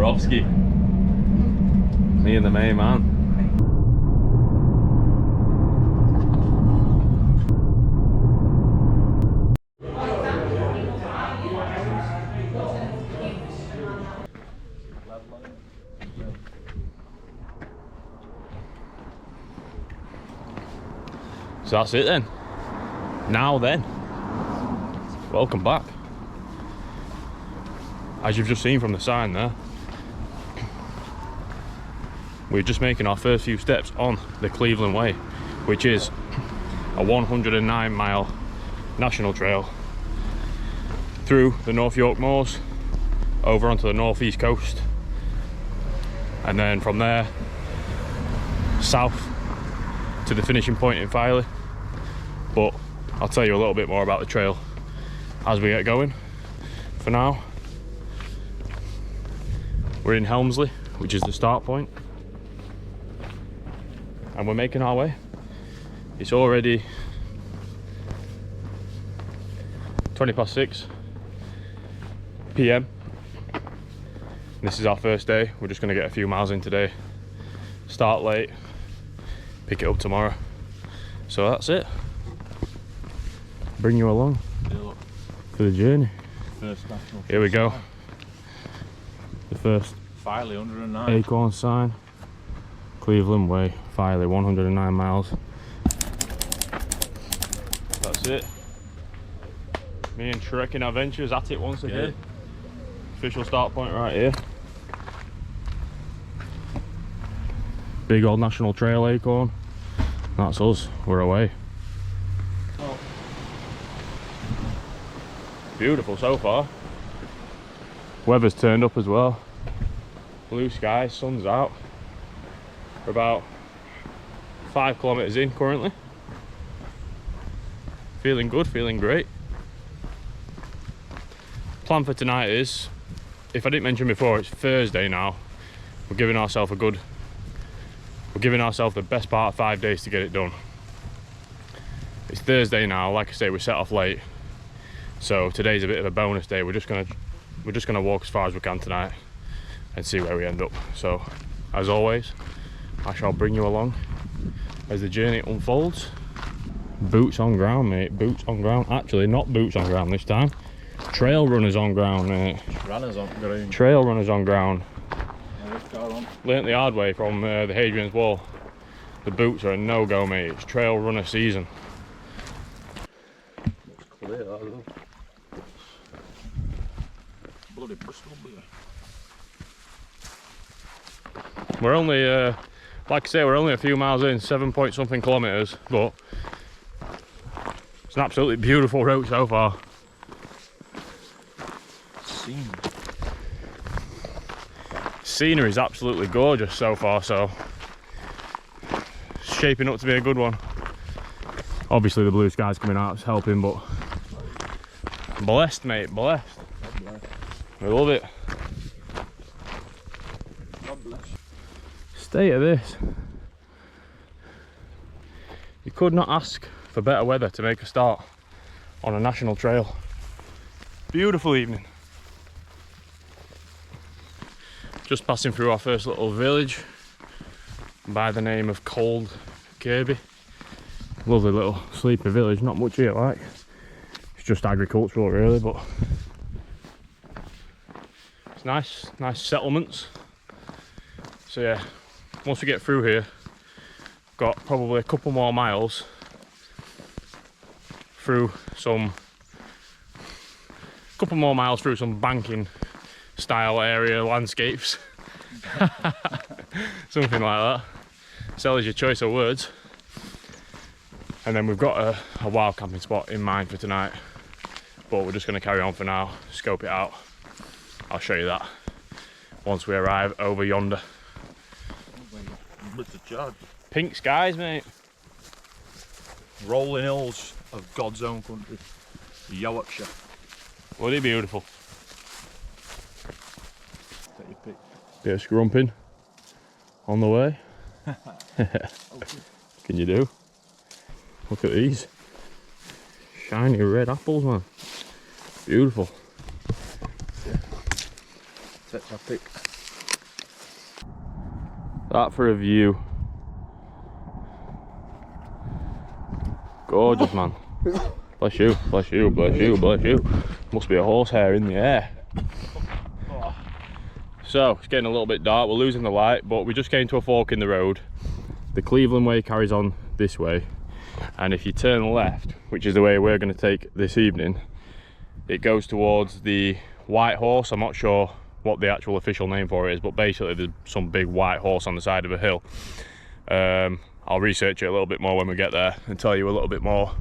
Borowski. Me and the main man. So that's it then. Now then, welcome back. As you've just seen from the sign there, we're just making our first few steps on the Cleveland Way, which is a 109-mile national trail through the North York Moors over onto the northeast coast, and then from there south to the finishing point in Filey. But I'll tell you a little bit more about the trail as we get going. For now, we're in Helmsley, which is the start point, and we're making our way. It's already 6:20 p.m. This is our first day. We're just going to get a few miles in today, start late, pick it up tomorrow. So that's it. Bring you along for the journey. First national. Here we go. The first Filey 109. acorn sign. Cleveland Way, Filey, 109 miles. That's it. Me and Trekking Adventures at it once again. Official start point right here. Big old national trail acorn. That's us. We're away. Beautiful so far. Weather's turned up as well. Blue sky, sun's out. We're about 5 kilometers in currently. Feeling good, feeling great. Plan for tonight is, if I didn't mention before, it's Thursday now. We're giving ourselves the best part of 5 days to get it done. It's Thursday now, like I say, we set off late. So today's a bit of a bonus day. We're just gonna walk as far as we can tonight and see where we end up. So, as always, I shall bring you along as the journey unfolds. Boots on ground, mate. Boots on ground. Actually, not boots on ground this time. Trail runners on ground, mate. Runners on ground. Trail runners on ground. On. Learnt the hard way from the Hadrian's Wall. The boots are a no-go, mate. It's trail runner season. Looks clear, that though. Bloody Bristol beer. We're only, like I say, we're only a few miles in, 7-point-something kilometers, but it's an absolutely beautiful route so far. Scenery is absolutely gorgeous so far, so it's shaping up to be a good one. Obviously the blue sky's coming out, it's helping, but blessed, mate, blessed. We love it. God bless. State of this. You could not ask for better weather to make a start on a national trail. Beautiful evening. Just passing through our first little village by the name of Cold Kirby. Lovely little sleepy village, not much here like. It's just agricultural really, but it's nice settlements. So yeah, once we get through here, got probably a couple more miles through some banking style area landscapes. Something like that. Sells your choice of words. And then we've got a wild camping spot in mind for tonight, but we're just going to carry on for now, scope it out. I'll show you that once we arrive over yonder. Pink skies, mate. Rolling hills of God's own country, Yorkshire. Bloody beautiful. Take your pick. Bit of scrumping on the way. Can you do? Look at these shiny red apples, man. Beautiful. Take your pick. That for a view. Gorgeous, man. Bless you, bless you, bless you, bless you. Must be a horsehair in the air. So, it's getting a little bit dark, we're losing the light, but we just came to a fork in the road. The Cleveland Way carries on this way, and if you turn left, which is the way we're going to take this evening, it goes towards the White Horse. I'm not sure what the actual official name for it is, but basically there's some big white horse on the side of a hill. I'll research it a little bit more when we get there and tell you a little bit more,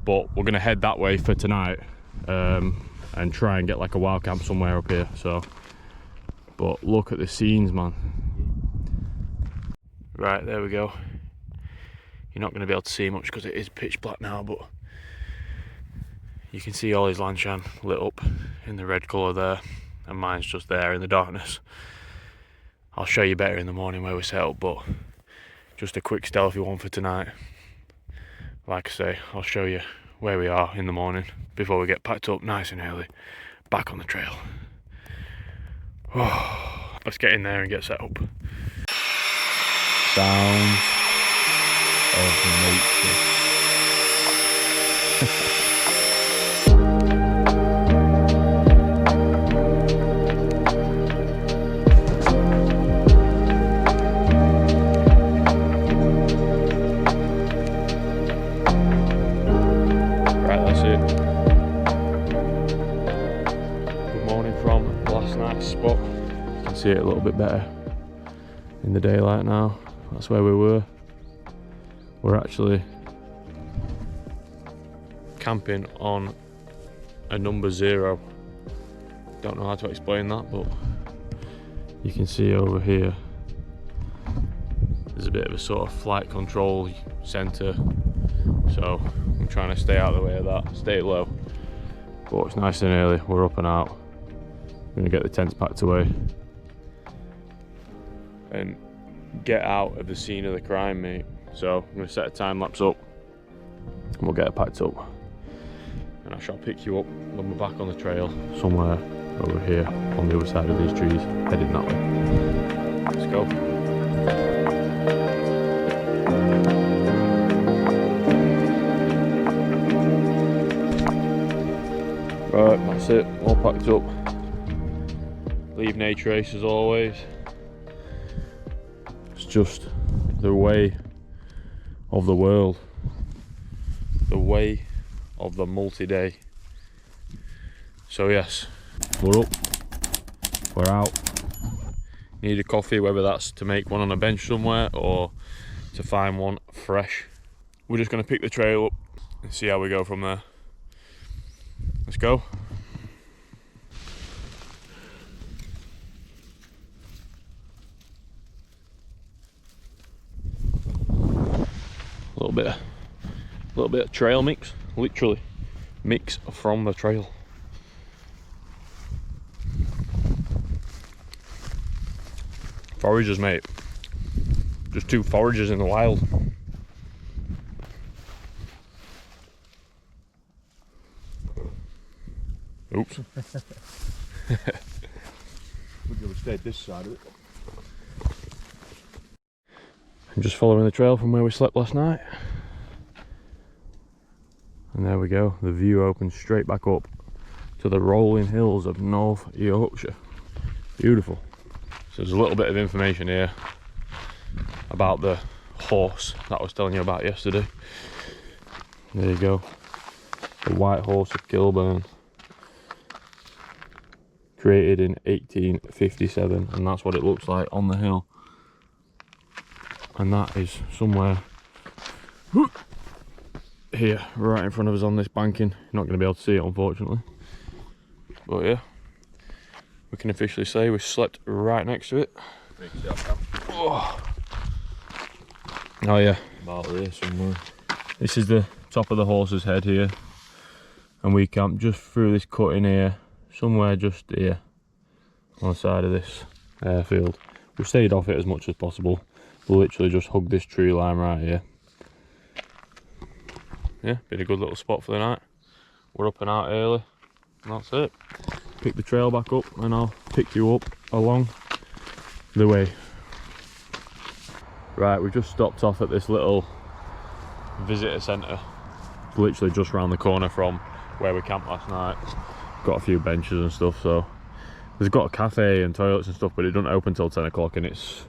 but we're going to head that way for tonight, and try and get like a wild camp somewhere up here. So, but look at the scenes, man. Right, there we go. You're not going to be able to see much because it is pitch black now, but you can see all his Lanshan lit up in the red colour there, and mine's just there in the darkness. I'll show you better in the morning where we set up, but just a quick stealthy one for tonight. Like I say, I'll show you where we are in the morning before we get packed up nice and early, back on the trail. Oh, let's get in there and get set up. Sounds of nature. Right, that's it. Good morning from last night's spot. You can see it a little bit better in the daylight now. That's where we were. We're actually camping on a number 0. Don't know how to explain that, but you can see over here there's a bit of a sort of flight control centre, so I'm trying to stay out of the way of that, stay low. But it's nice and early, we're up and out. We're going to get the tents packed away and get out of the scene of the crime, mate. So I'm going to set a time lapse up and we'll get it packed up, and I shall pick you up when we're back on the trail somewhere over here on the other side of these trees, heading that way. Let's go. Right, that's it, all packed up. Leave no trace as always. It's just the way of the world, the way of the multi-day. So yes, we're up, we're out. Need a coffee, whether that's to make one on a bench somewhere or to find one fresh. We're just going to pick the trail up and see how we go from there. Let's go. A little bit of trail mix, literally mix from the trail. Foragers, mate. Just 2 foragers in the wild. Oops. We're going to stay this side of it. I'm just following the trail from where we slept last night. And there we go, the view opens straight back up to the rolling hills of North Yorkshire. Beautiful. So there's a little bit of information here about the horse that I was telling you about yesterday. There you go, the White Horse of Kilburn, created in 1857, and that's what it looks like on the hill. And that is somewhere here, right in front of us on this banking. You're not going to be able to see it, unfortunately. But yeah, we can officially say we slept right next to it. Oh yeah, About there somewhere. this is the top of the horse's head here, and we camped just through this cut in here, somewhere just here on the side of this airfield. We stayed off it as much as possible. We literally just hugged this tree line right here. Yeah, been a good little spot for the night. We're up and out early, and that's it. Pick the trail back up and I'll pick you up along the way. Right, we've just stopped off at this little visitor centre. It's literally just round the corner from where we camped last night. Got a few benches and stuff, so there's got a cafe and toilets and stuff, but it doesn't open till 10 o'clock, and it's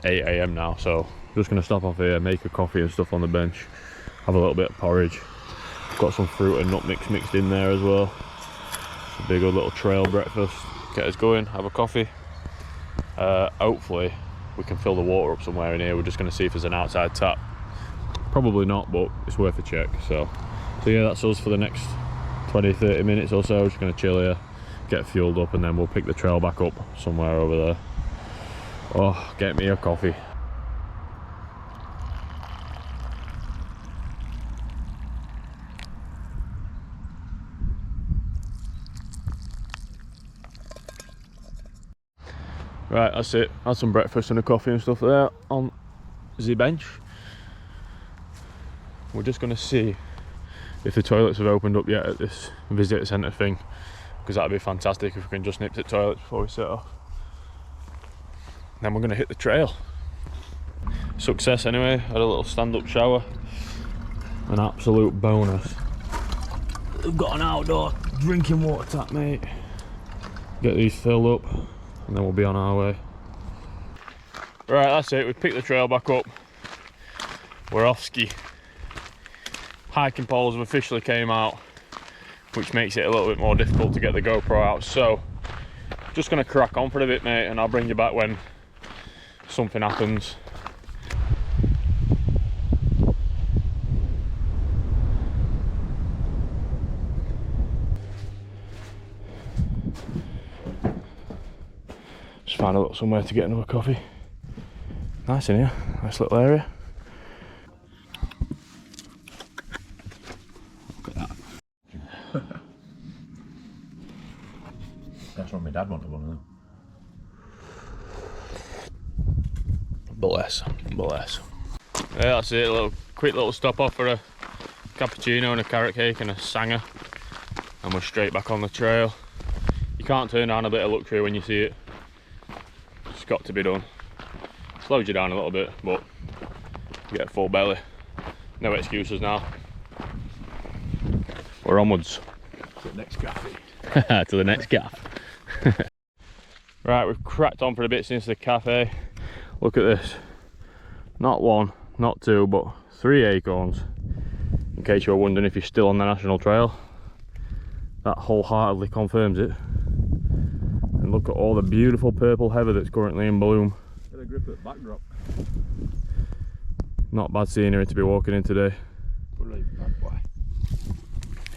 8 AM now, so I'm just going to stop off here, make a coffee and stuff on the bench, have a little bit of porridge. Got some fruit and nut mix mixed in there as well. It's a big old little trail breakfast. Get us going, have a coffee. Hopefully we can fill the water up somewhere in here. We're just going to see if there's an outside tap. Probably not, but it's worth a check. So yeah, that's us for the next 20-30 minutes or so. Just going to chill here, get fueled up, and then we'll pick the trail back up somewhere over there. Oh, get me a coffee. Right, that's it. Had some breakfast and a coffee and stuff there on the bench. We're just going to see if the toilets have opened up yet at this visitor centre thing, because that'd be fantastic if we can just nip to the toilets before we set off. Then we're going to hit the trail. Success anyway. Had a little stand-up shower. An absolute bonus. We've got an outdoor drinking water tap, mate. Get these filled up, and then we'll be on our way. Right, that's it. We've picked the trail back up. We're off ski. Hiking poles have officially came out, which makes it a little bit more difficult to get the GoPro out. So, just going to crack on for a bit, mate, and I'll bring you back when something happens. Just find a little somewhere to get another coffee. Nice in here, nice little area. Look at that. That's what my dad wanted one of them. Bless. Yeah, that's it. A quick little stop off for a cappuccino and a carrot cake and a sanger, and we're straight back on the trail. You can't turn down a bit of luxury when you see it. It's got to be done. Slows you down a little bit, but you get a full belly. No excuses now. We're onwards. To the next cafe. To the next gaff. Right, we've cracked on for a bit since the cafe. Look at this. Not one, not two, but 3 acorns. In case you were wondering if you're still on the national trail. That wholeheartedly confirms it. And look at all the beautiful purple heather that's currently in bloom. Get a grip at the backdrop. Not bad scenery to be walking in today.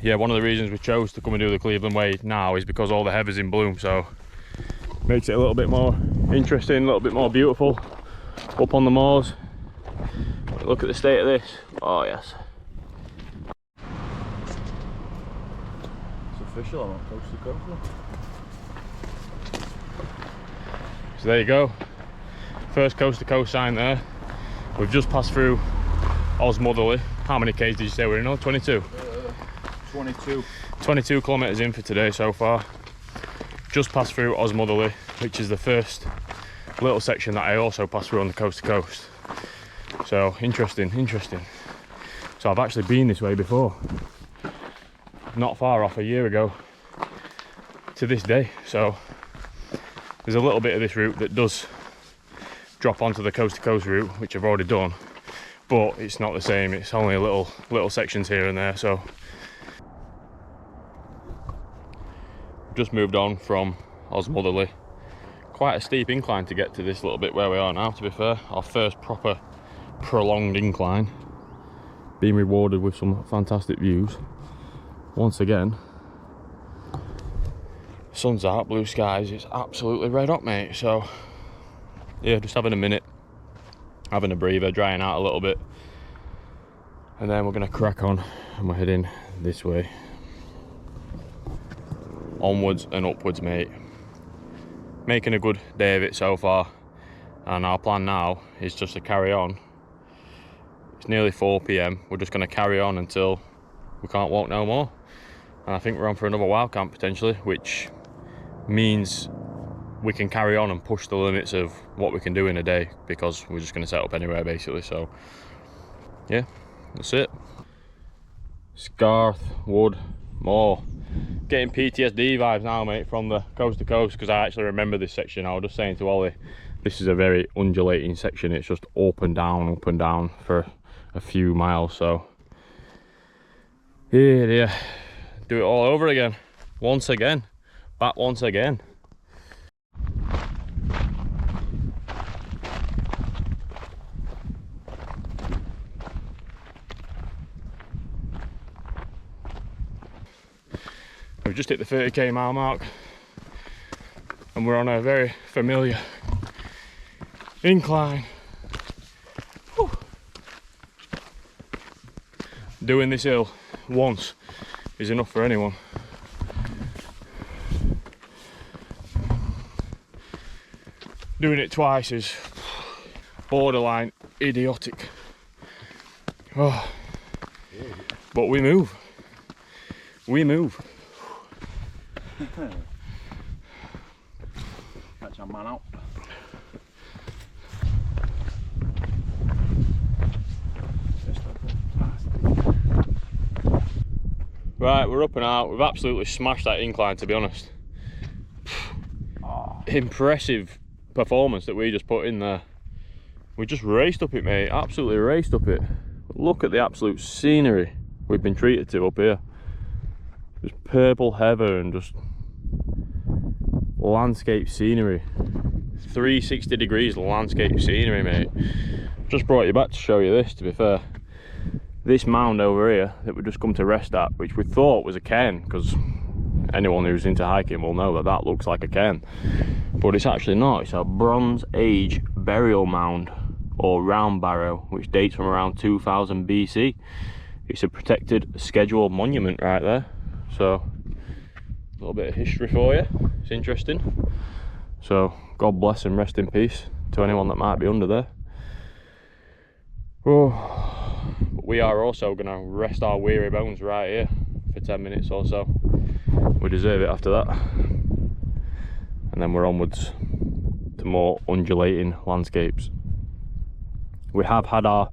Yeah, one of the reasons we chose to come and do the Cleveland Way now is because all the heather's in bloom, so makes it a little bit more interesting, a little bit more beautiful up on the moors. Look at the state of this. Oh yes. It's official, I'm on coast to coast. So there you go. First coast to coast sign there. We've just passed through Osmotherley. How many k's did you say we're in? 22? 22. 22 kilometres in for today so far. Just passed through Osmotherley, which is the first little section that I also passed through on the coast to coast. So interesting. So I've actually been this way before, not far off a year ago to this day. So there's a little bit of this route that does drop onto the coast to coast route, which I've already done, but it's not the same. It's only a little sections here and there. So just moved on from Osmotherley. Quite a steep incline to get to this little bit where we are now, to be fair. Our first proper prolonged incline. Being rewarded with some fantastic views. Once again, sun's out, blue skies, it's absolutely red hot, mate. So yeah, just having a minute, having a breather, drying out a little bit, and then we're gonna crack on and we're heading this way. Onwards and upwards, mate. Making a good day of it so far, and our plan now is just to carry on. It's nearly 4 PM. We're just going to carry on until we can't walk no more, and I think we're on for another wild camp potentially, which means we can carry on and push the limits of what we can do in a day, because we're just going to set up anywhere basically. So yeah, that's it. Scarth, Wood, Moor. Getting PTSD vibes now, mate, from the coast to coast, because I actually remember this section. I was just saying to Ollie, this is a very undulating section. It's just up and down for a few miles. So yeah, do it all over again, once again, back once again. We've just hit the 30k mile mark and we're on a very familiar incline. Whew. Doing this hill once is enough for anyone. Doing it twice is borderline idiotic. Oh. But we move. We move. Catch a man out. Right, we're up and out. We've absolutely smashed that incline, to be honest. Oh. Impressive performance that we just put in there. We just raced up it, mate. Absolutely raced up it. Look at the absolute scenery we've been treated to up here. Just purple heather and just landscape scenery. 360 degrees landscape scenery, mate. Just brought you back to show you this, to be fair. This mound over here that we just come to rest at, which we thought was a cairn, because anyone who's into hiking will know that that looks like a cairn, but it's actually not. It's a Bronze Age burial mound, or round barrow, which dates from around 2000 BC. It's a protected scheduled monument right there. So a little bit of history for you. It's interesting. So God bless and rest in peace to anyone that might be under there. Oh, but we are also going to rest our weary bones right here for 10 minutes or so. We deserve it after that. And then we're onwards to more undulating landscapes. We have had our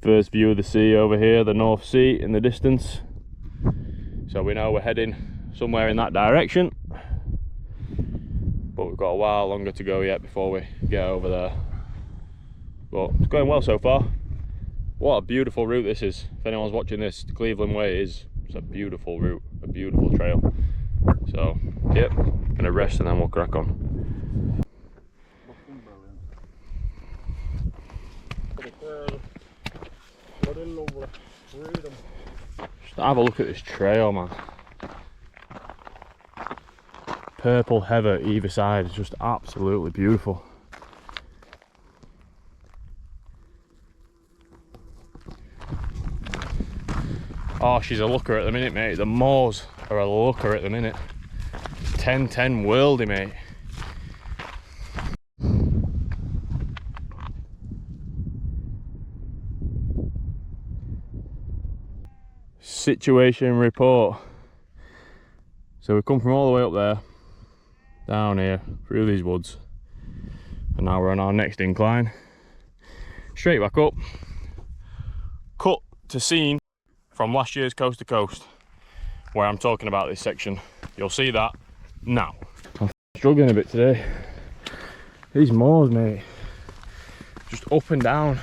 first view of the sea over here, the North Sea in the distance. So we know we're heading somewhere in that direction. But we've got a while longer to go yet before we get over there. But it's going well so far. What a beautiful route this is. If anyone's watching this, the Cleveland Way is a beautiful route, a beautiful trail. So, yep, gonna rest and then we'll crack on. Just have a look at this trail, man. Purple heather either side is just absolutely beautiful. Oh, she's a looker at the minute, mate. The moors are a looker at the minute. 10-10 worldy, mate. Situation report. So we've come from all the way up there, down here, through these woods, and now we're on our next incline. Straight back up. Cut to scene from last year's coast to coast, where I'm talking about this section. You'll see that now. I'm struggling a bit today. These moors, mate, just up and down.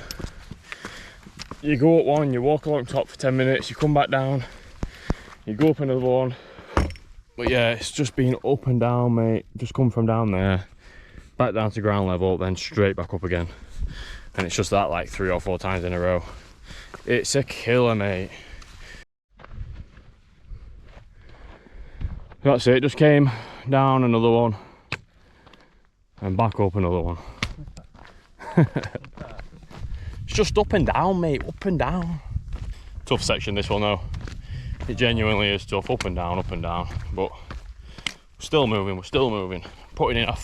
You go up one, you walk along top for 10 minutes, you come back down, you go up another one. But yeah, it's just been up and down, mate. Just come from down there, back down to ground level, then straight back up again. And it's just that like 3 or 4 times in a row. It's a killer, mate. That's it, just came down another one and back up another one. It's just up and down, mate, up and down. Tough section this one though. It genuinely is tough, up and down, but we're still moving, putting in a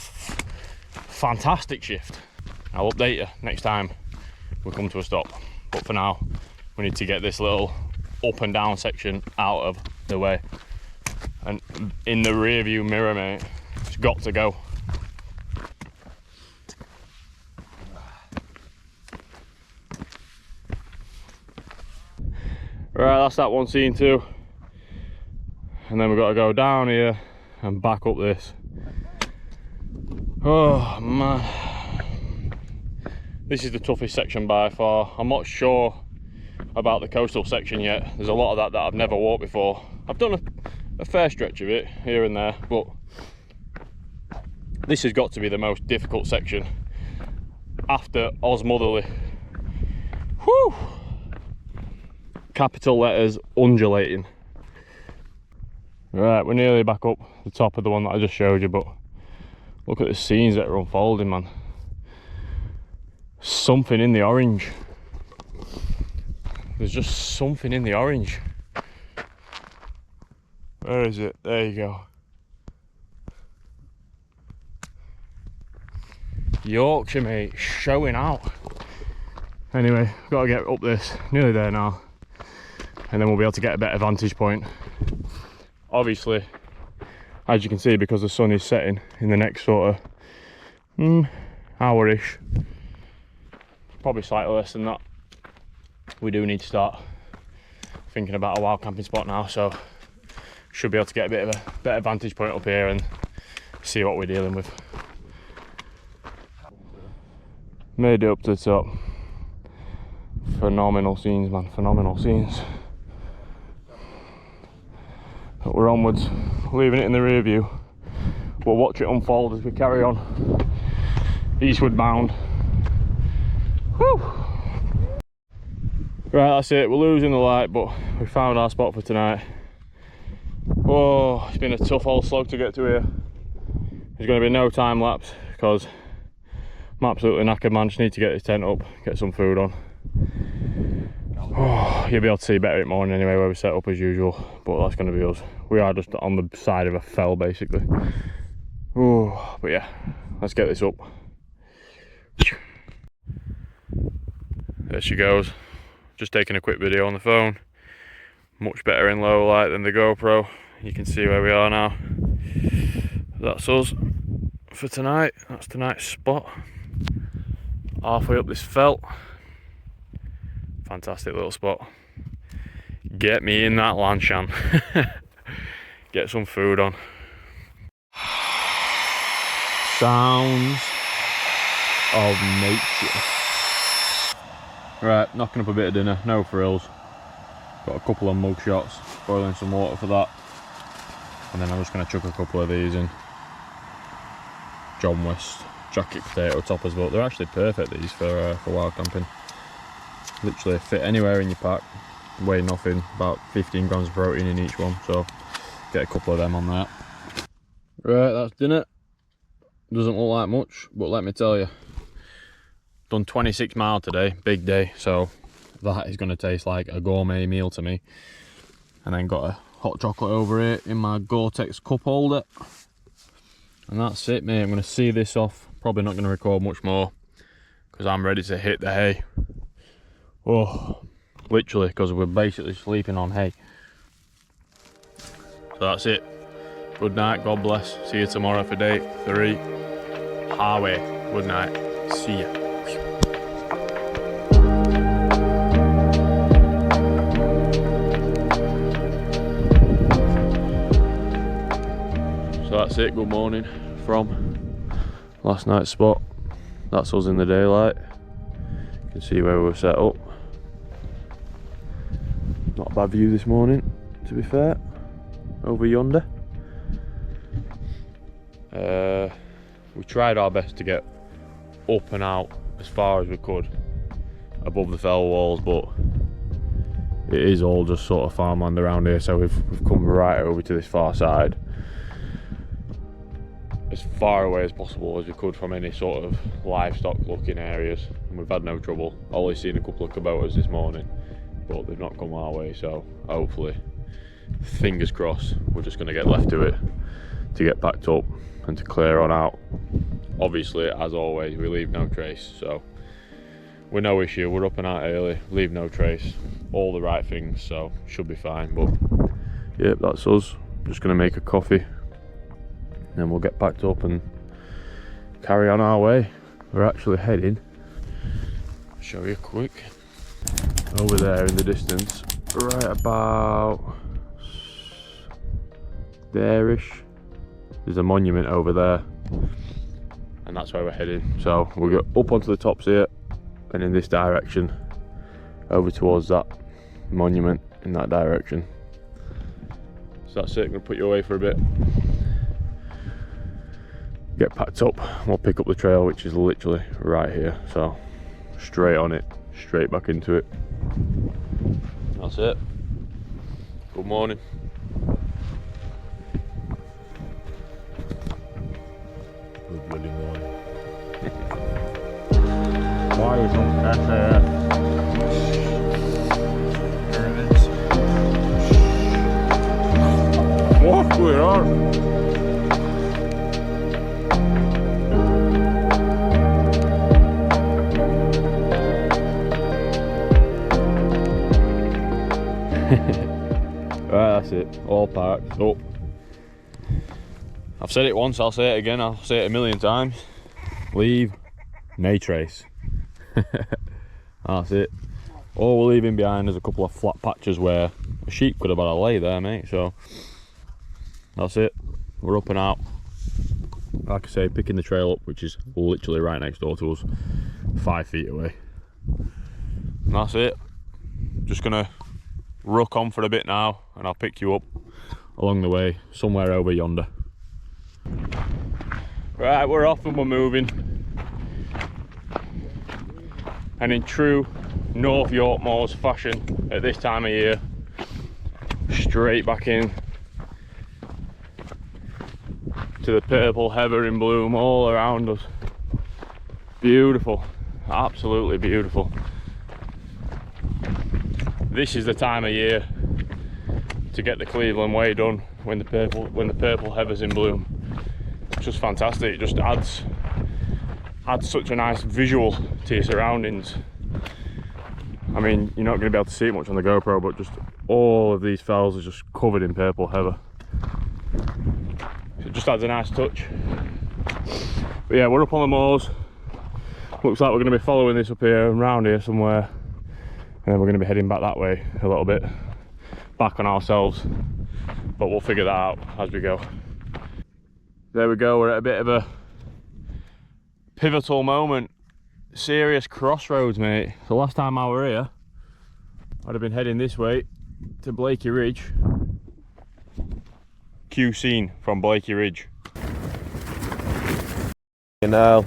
fantastic shift. I'll update you next time we come to a stop, but for now we need to get this little up and down section out of the way. And in the rear view mirror, mate, it's got to go. Right, that's that one scene too. And then we've got to go down here and back up this. Oh man. This is the toughest section by far. I'm not sure about the coastal section yet. There's a lot of that I've never walked before. I've done a fair stretch of it here and there, but this has got to be the most difficult section after Osmotherly. Whew! Capital letters undulating. Right, we're nearly back up the top of the one that I just showed you, but look at the scenes that are unfolding, man. Something in the orange. There's just something in the orange. Where is it? There you go. Yorkshire, mate, showing out. Anyway, got to get up this. Nearly there now. And then we'll be able to get a better vantage point. Obviously, as you can see, because the sun is setting in the next sort of hour-ish, probably slightly less than that, we do need to start thinking about a wild camping spot now, so should be able to get a bit of a better vantage point up here and see what we're dealing with. Made it up to the top. Phenomenal scenes, man, phenomenal scenes. But we're onwards, leaving it in the rear view. We'll watch it unfold as we carry on eastward bound. Whew. Right, that's it, we're losing the light, but we found our spot for tonight. Oh, it's been a tough old slog to get to here. There's going to be no time lapse because I'm absolutely knackered, man. Just need to get this tent up, get some food on. Oh, you'll be able to see better in the morning anyway where we set up as usual, but that's going to be us. We are just on the side of a fell basically. Oh, but yeah, let's get this up. There she goes. Just taking a quick video on the phone. Much better in low light than the GoPro. You can see where we are now. That's us for tonight. That's tonight's spot. Halfway up this felt. Fantastic little spot. Get me in that lanchan. Get some food on. Sounds of nature. Right, knocking up a bit of dinner, no frills. Got a couple of mug shots, boiling some water for that. And then I'm just going to chuck a couple of these in. John West jacket potato toppers, but they're actually perfect, these, for wild camping. Literally fit anywhere in your pack. Weigh nothing, about 15 grams of protein in each one, so get a couple of them on that. Right, that's dinner. Doesn't look like much, but let me tell you, done 26 miles today, big day, so that is going to taste like a gourmet meal to me. And then got a hot chocolate over here in my Gore-Tex cup holder. And that's it, mate. I'm going to see this off. Probably not going to record much more because I'm ready to hit the hay. Oh, literally, because we're basically sleeping on hay. So that's it. Good night, God bless. See you tomorrow for day 3. Highway. Good night. See ya. So that's it, good morning from last night's spot. That's us in the daylight. You can see where we were set up. Not a bad view this morning, to be fair, over yonder. We tried our best to get up and out as far as we could above the fell walls, but it is all just sort of farmland around here, so we've come right over to this far side, as far away as possible as we could from any sort of livestock looking areas, and we've had no trouble. Only seen a couple of Kubotas this morning, but they've not come our way, so hopefully, fingers crossed, we're just going to get left to it to get packed up and to clear on out. Obviously, as always, we leave no trace, so we're no issue. We're up and out early, leave no trace, all the right things, so should be fine. But yep, that's us. Just going to make a coffee, then we'll get packed up and carry on our way. We're actually heading, I'll show you quick, over there in the distance, right about there-ish. There's a monument over there, and that's where we're heading. So we'll go up onto the tops here, and in this direction, over towards that monument in that direction. So that's it. I'm gonna put you away for a bit, get packed up, and we'll pick up the trail, which is literally right here. So straight on it, straight back into it. That's it. Good morning. Good bloody morning. Why was on SAS? There it is. What's going on? Right, that's it. All parked up. I've said it once, I'll say it again, I'll say it a million times. Leave no trace. That's it. All we're leaving behind is a couple of flat patches where a sheep could have had a lay there, mate. So that's it. We're up and out. Like I say, picking the trail up, which is literally right next door to us, 5 feet away. And that's it. Just gonna ruck on for a bit now, and I'll pick you up along the way somewhere over yonder. Right, we're off and we're moving, and in true North York Moors fashion at this time of year, straight back in to the purple heather in bloom all around us. Beautiful, absolutely beautiful. This is the time of year to get the Cleveland Way done, when the purple heather's in bloom. It's just fantastic. It just adds such a nice visual to your surroundings. I mean, you're not going to be able to see it much on the GoPro, but just all of these fells are just covered in purple heather. So it just adds a nice touch. But yeah, we're up on the moors. Looks like we're going to be following this up here and round here somewhere, and then we're going to be heading back that way a little bit, back on ourselves, but we'll figure that out as we go. There we go, we're at a bit of a pivotal moment, serious crossroads, mate. The last time I were here, I'd have been heading this way to Blakey Ridge. Cue scene from Blakey Ridge. You know,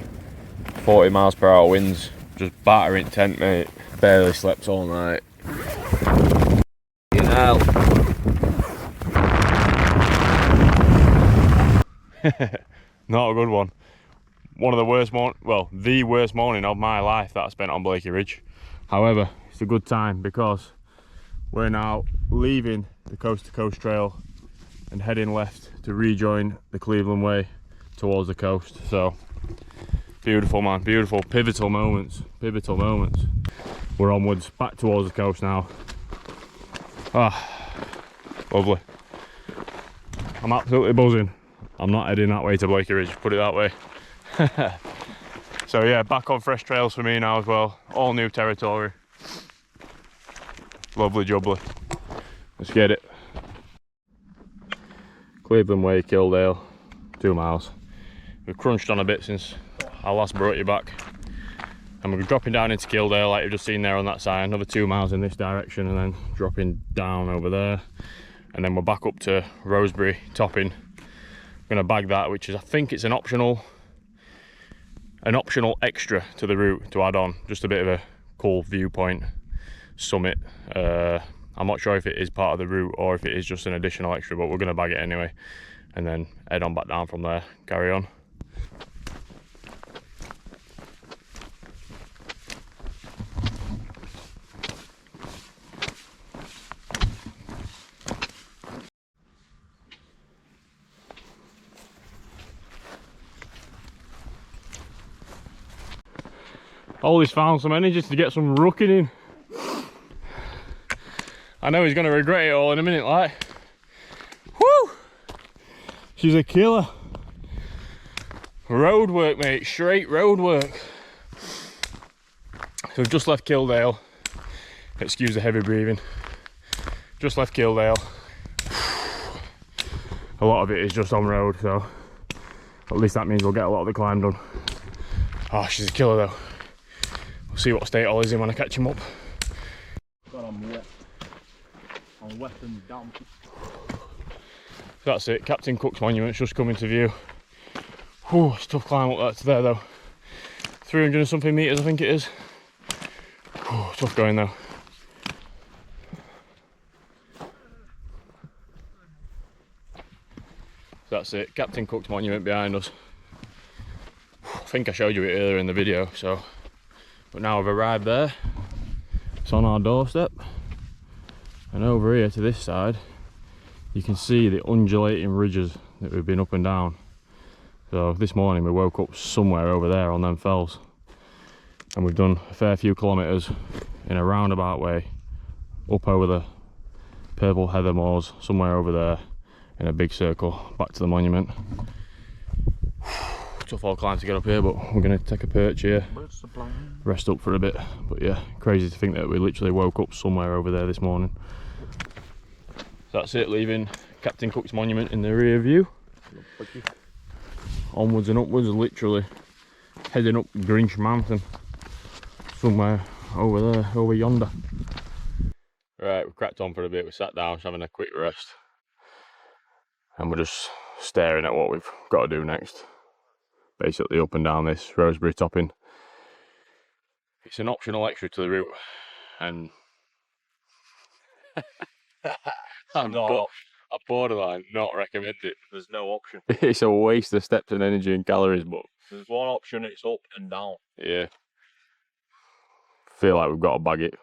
40 miles per hour winds, just battering tent, mate. Barely slept all night. You know. Not a good one. One of the worst the worst morning of my life that I spent on Blakey Ridge. However, it's a good time because we're now leaving the coast to coast trail and heading left to rejoin the Cleveland Way towards the coast. So beautiful, man, beautiful. Pivotal moments. We're onwards back towards the coast now. Ah, lovely. I'm absolutely buzzing. I'm not heading that way to Blakey Ridge, put it that way. So yeah, back on fresh trails for me now as well. All new territory. Lovely jubbly. Let's get it. Cleveland Way, Kildale, 2 miles. We've crunched on a bit since I last brought you back. And we're dropping down into Kildale like you've just seen there on that side. Another 2 miles in this direction, and then dropping down over there. And then we're back up to Roseberry, topping. I'm gonna bag that, which is, I think it's an optional extra to the route to add on, just a bit of a cool viewpoint summit. I'm not sure if it is part of the route or if it is just an additional extra, but we're gonna bag it anyway, and then head on back down from there, carry on. Ollie's found some energy to get some rucking in. I know he's going to regret it all in a minute, like. Woo! She's a killer. Road work, mate, straight road work. So we've just left Kildale. Excuse the heavy breathing. Just left Kildale. A lot of it is just on road, so at least that means we'll get a lot of the climb done. Oh, she's a killer though. We'll see what state all is in when I catch him up. God, I'm wet. I'm wet and damp. So that's it, Captain Cook's Monument's just come into view. Whew, it's a tough climb up that to there though. 300 and something metres I think it is. Whew, tough going though. So that's it, Captain Cook's Monument behind us. I think I showed you it earlier in the video, so. But now I've arrived there. It's on our doorstep. And over here to this side, you can see the undulating ridges that we've been up and down. So this morning we woke up somewhere over there on them fells. And we've done a fair few kilometres in a roundabout way, up over the purple heather moors, somewhere over there, in a big circle, back to the monument. Tough old climb to get up here, but we're going to take a perch here, rest up for a bit. But yeah, crazy to think that we literally woke up somewhere over there this morning. So that's it, leaving Captain Cook's Monument in the rear view. Onwards and upwards, literally heading up Grinch Mountain, somewhere over there, over yonder. Right, we cracked on for a bit, we sat down, just having a quick rest. And we're just staring at what we've got to do next. Basically up and down this Roseberry topping. It's an optional extra to the route, and I'm borderline not recommend it. There's no option. It's a waste of steps and energy and calories, but There's one option, it's up and down. yeah. Feel like we've got to bag it.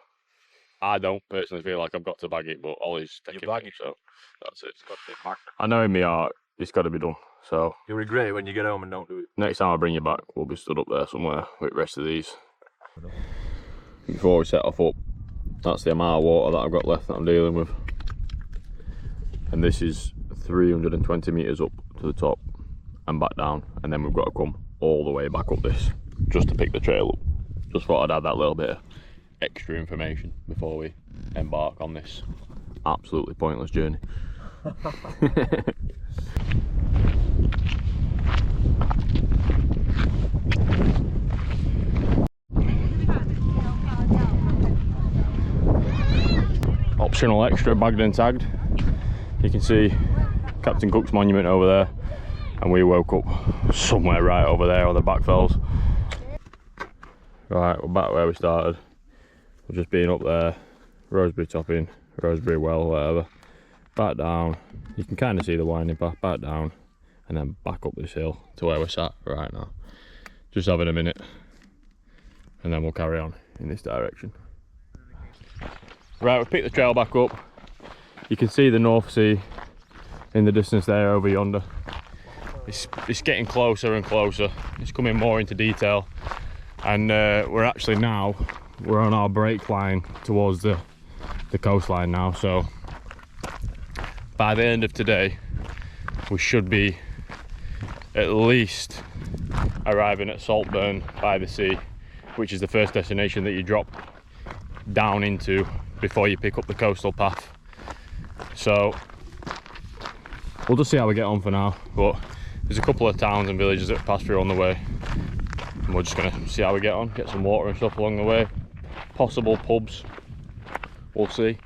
I don't personally feel like I've got to bag it, but Ollie's taking it, so that's it. It's got to be back. I know in my heart it's got to be done, so You regret it when you get home and don't do it. next time I bring you back, we'll be stood up there somewhere with the rest of these. Before we set off up, that's the amount of water that I've got left that I'm dealing with. And this is 320 metres up to the top and back down, and then we've got to come all the way back up this just to pick the trail up. Just thought I'd add that little bit of extra information before we embark on this absolutely pointless journey. Optional extra, bagged and tagged. You can see Captain Cook's Monument over there, and we woke up somewhere right over there on the back fells. Right, we're back where we started. We've just been up there, Roseberry topping, Roseberry well, whatever. Back down, you can kind of see the winding path, back down, and then back up this hill to where we're sat right now. Just having a minute, and then we'll carry on in this direction. Right, we've picked the trail back up. You can see the North Sea in the distance there over yonder. It's getting closer and closer. It's coming more into detail. And we're actually now, we're on our break line towards the coastline now. So by the end of today, we should be at least arriving at Saltburn-by-the-Sea, which is the first destination that you drop down into before you pick up the coastal path. So we'll just see how we get on for now, but there's a couple of towns and villages that pass through on the way, and we're just going to see how we get on, get some water and stuff along the way, possible pubs, we'll see.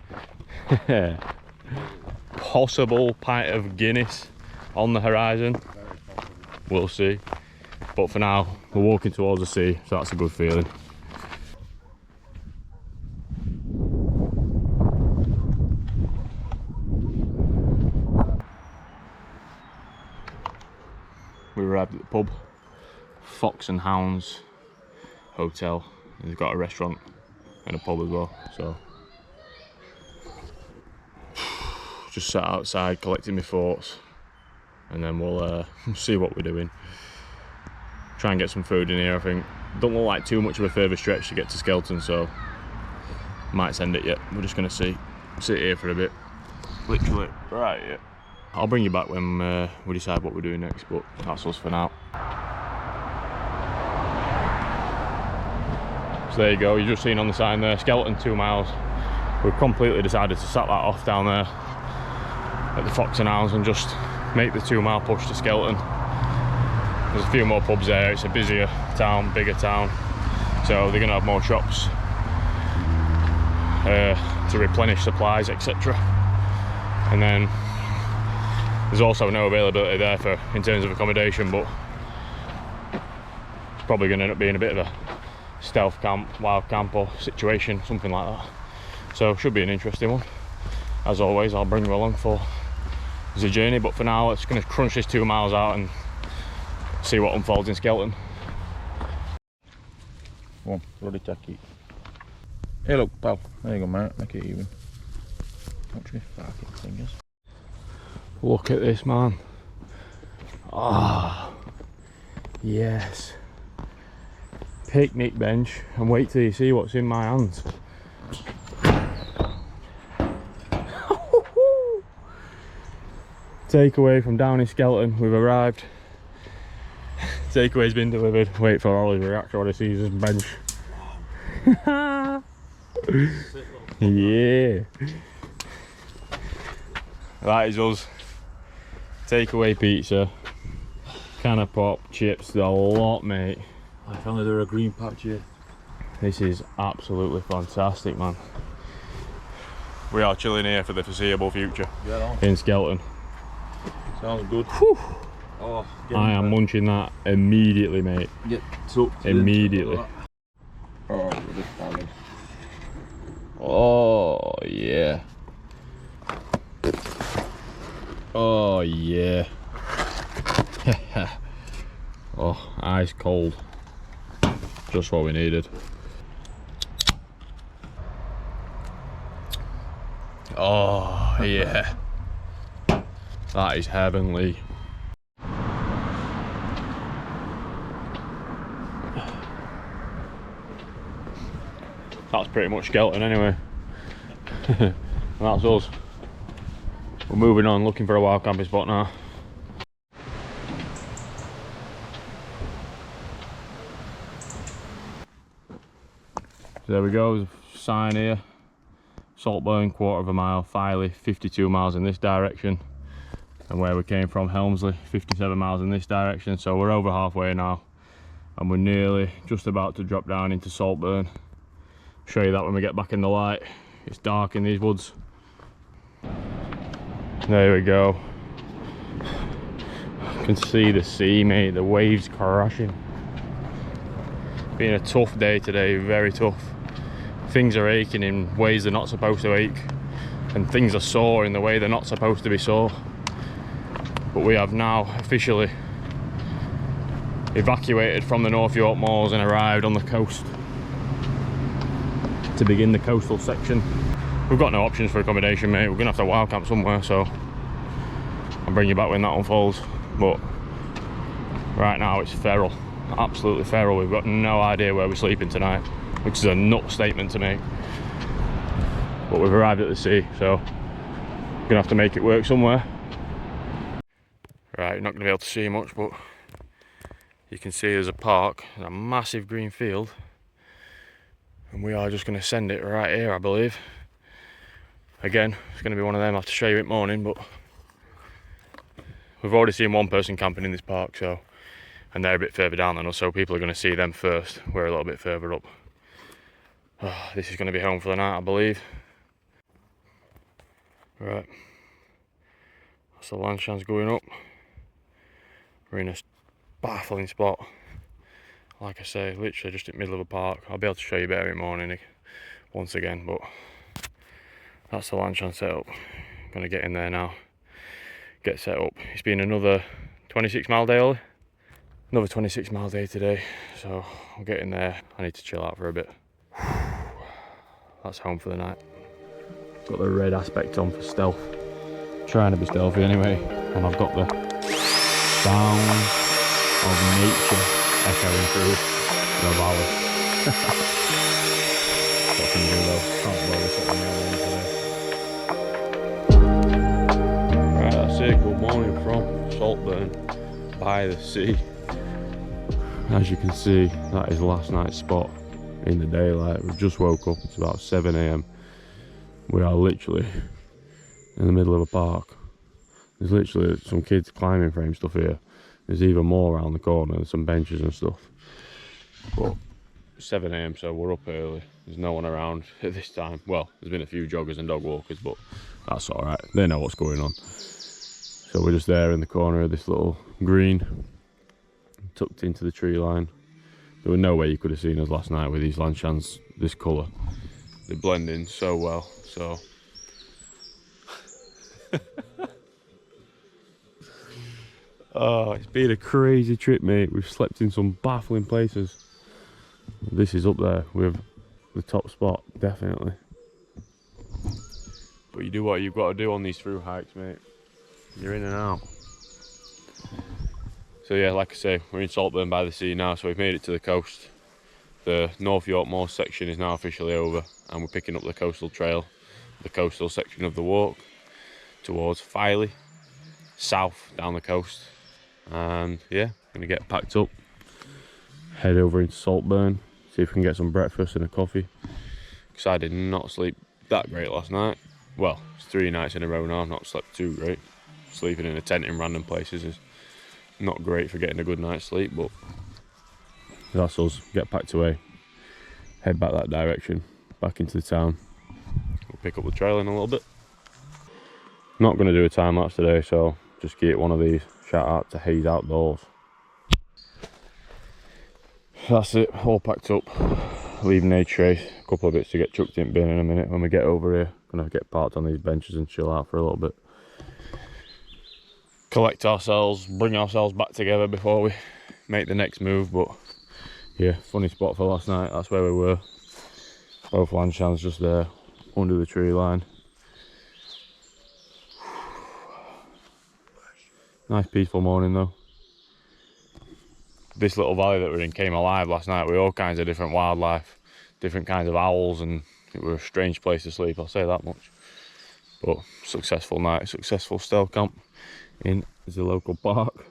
Possible pint of Guinness on the horizon, we'll see. But for now, we're walking towards the sea, so that's a good feeling. We arrived at the pub, Fox and Hounds Hotel, and they've got a restaurant and a pub as well, so just sat outside collecting my thoughts, and then we'll see what we're doing. Try and get some food in here. I think don't look like too much of a further stretch to get to Skelton, so might send it yet. We're just gonna sit here for a bit, literally right here. I'll bring you back when we decide what we're doing next, but that's us for now. So there you go, you've just seen on the sign there, Skelton 2 miles. we've completely decided to set that off down there at the Fox and Hounds and just make the 2 mile push to Skelton. There's a few more pubs there, it's a busier town, bigger town, so they're going to have more shops to replenish supplies, etc. And then there's also no availability there for in terms of accommodation, but it's probably going to end up being a bit of a stealth camp, wild camp or situation, something like that. So should be an interesting one. As always, I'll bring you along for the journey, but for now it's going to crunch this 2 miles out and see what unfolds in Skelton. Come on, bloody tacky. Hey look pal, there you go mate, make it even. Watch me fucking fingers. Look at this, man. Ah, yes. Picnic bench, and wait till you see what's in my hands. Takeaway from down in Skelton, we've arrived. Takeaway's been delivered. Wait for Ollie's reaction when he sees this bench. Yeah. That is us. Takeaway pizza, can of pop, chips, the lot, mate. I found there a green patch here. This is absolutely fantastic, man. We are chilling here for the foreseeable future in Skelton. Sounds good. Whew. Oh, I am munching that immediately, mate. Get tucked immediately. Oh, really solid. Oh yeah. Oh yeah. Oh, ice cold. Just what we needed. Oh yeah. That is heavenly. That's pretty much Skelton anyway. And that's us. We're moving on, looking for a wild camping spot now. So there we go, there's a sign here. Saltburn, 1/4 mile, Filey, 52 miles in this direction. And where we came from, Helmsley, 57 miles in this direction. So we're over halfway now. And we're nearly just about to drop down into Saltburn. Show you that when we get back in the light. It's dark in these woods. There we go. You can see the sea, mate, the waves crashing. Been a tough day today, very tough. Things are aching in ways they're not supposed to ache, and things are sore in the way they're not supposed to be sore. But we have now officially evacuated from the North York moors and arrived on the coast to begin the coastal section. We've got no options for accommodation, mate. We're gonna have to wild camp somewhere, so I'll bring you back when that unfolds. But right now it's feral, absolutely feral. We've got no idea where we're sleeping tonight, which is a nut statement to make. But we've arrived at the sea, so we're gonna have to make it work somewhere. Right, you're not gonna be able to see much, but you can see there's a park, a massive green field, and we are just gonna send it right here, I believe. Again, it's gonna be one of them I have to show you it morning, but we've already seen one person camping in this park, so, and they're a bit further down than us, so people are gonna see them first. We're a little bit further up. Oh, this is gonna be home for the night, I believe. Right, that's the land chance going up. We're in a baffling spot. Like I say, literally just in the middle of a park. I'll be able to show you better in the morning once again, but that's the land chance setup. I'm gonna get in there now, get set up. It's been another 26 mile day, Ollie. Another 26 mile day today, so I'll get in there. I need to chill out for a bit. That's home for the night. Got the red aspect on for stealth. Trying to be stealthy anyway, and I've got the sound of nature echoing through the valley. What can you do though? Can't blow this up on the other today. Right, that's it. Good morning from Saltburn-by-the-Sea. As you can see, that is last night's spot in the daylight. We've just woke up, it's about 7 AM. We are literally in the middle of a park. There's literally some kids climbing frame stuff here. There's even more around the corner, there's some benches and stuff. But 7 AM, so we're up early. There's no one around at this time. Well, there's been a few joggers and dog walkers, but that's all right. They know what's going on. So we're just there in the corner of this little green, tucked into the tree line. There was no way you could have seen us last night with these lanchans this colour. They blend in so well. So oh, it's been a crazy trip, mate. We've slept in some baffling places. This is up there with the top spot, definitely. But you do what you've got to do on these through hikes, mate. You're in and out. So yeah, like I say, we're in Saltburn-by-the-Sea now, so we've made it to the coast. The North York Moors section is now officially over, and we're picking up the coastal trail, the coastal section of the walk, towards Filey, south down the coast. And yeah, gonna get packed up, head over into Saltburn, see if we can get some breakfast and a coffee, because I did not sleep that great last night. Well, it's 3 nights in a row now. I've not slept too great. Sleeping in a tent in random places is not great for getting a good night's sleep, but that's us. Get packed away, head back that direction, back into the town. We'll pick up the trail in a little bit. Not going to do a time lapse today, so just get one of these. Shout out to Hayes Outdoors. That's it, all packed up, leaving a tray. A couple of bits to get chucked in bin in a minute when we get over here. Gonna get parked on these benches and chill out for a little bit. Collect ourselves, bring ourselves back together before we make the next move. But yeah, funny spot for last night. That's where we were. Both lanchans just there under the tree line. Nice peaceful morning though. This little valley that we're in came alive last night with all kinds of different wildlife, different kinds of owls, and it was a strange place to sleep, I'll say that much. But successful night, successful stealth camp in the local park.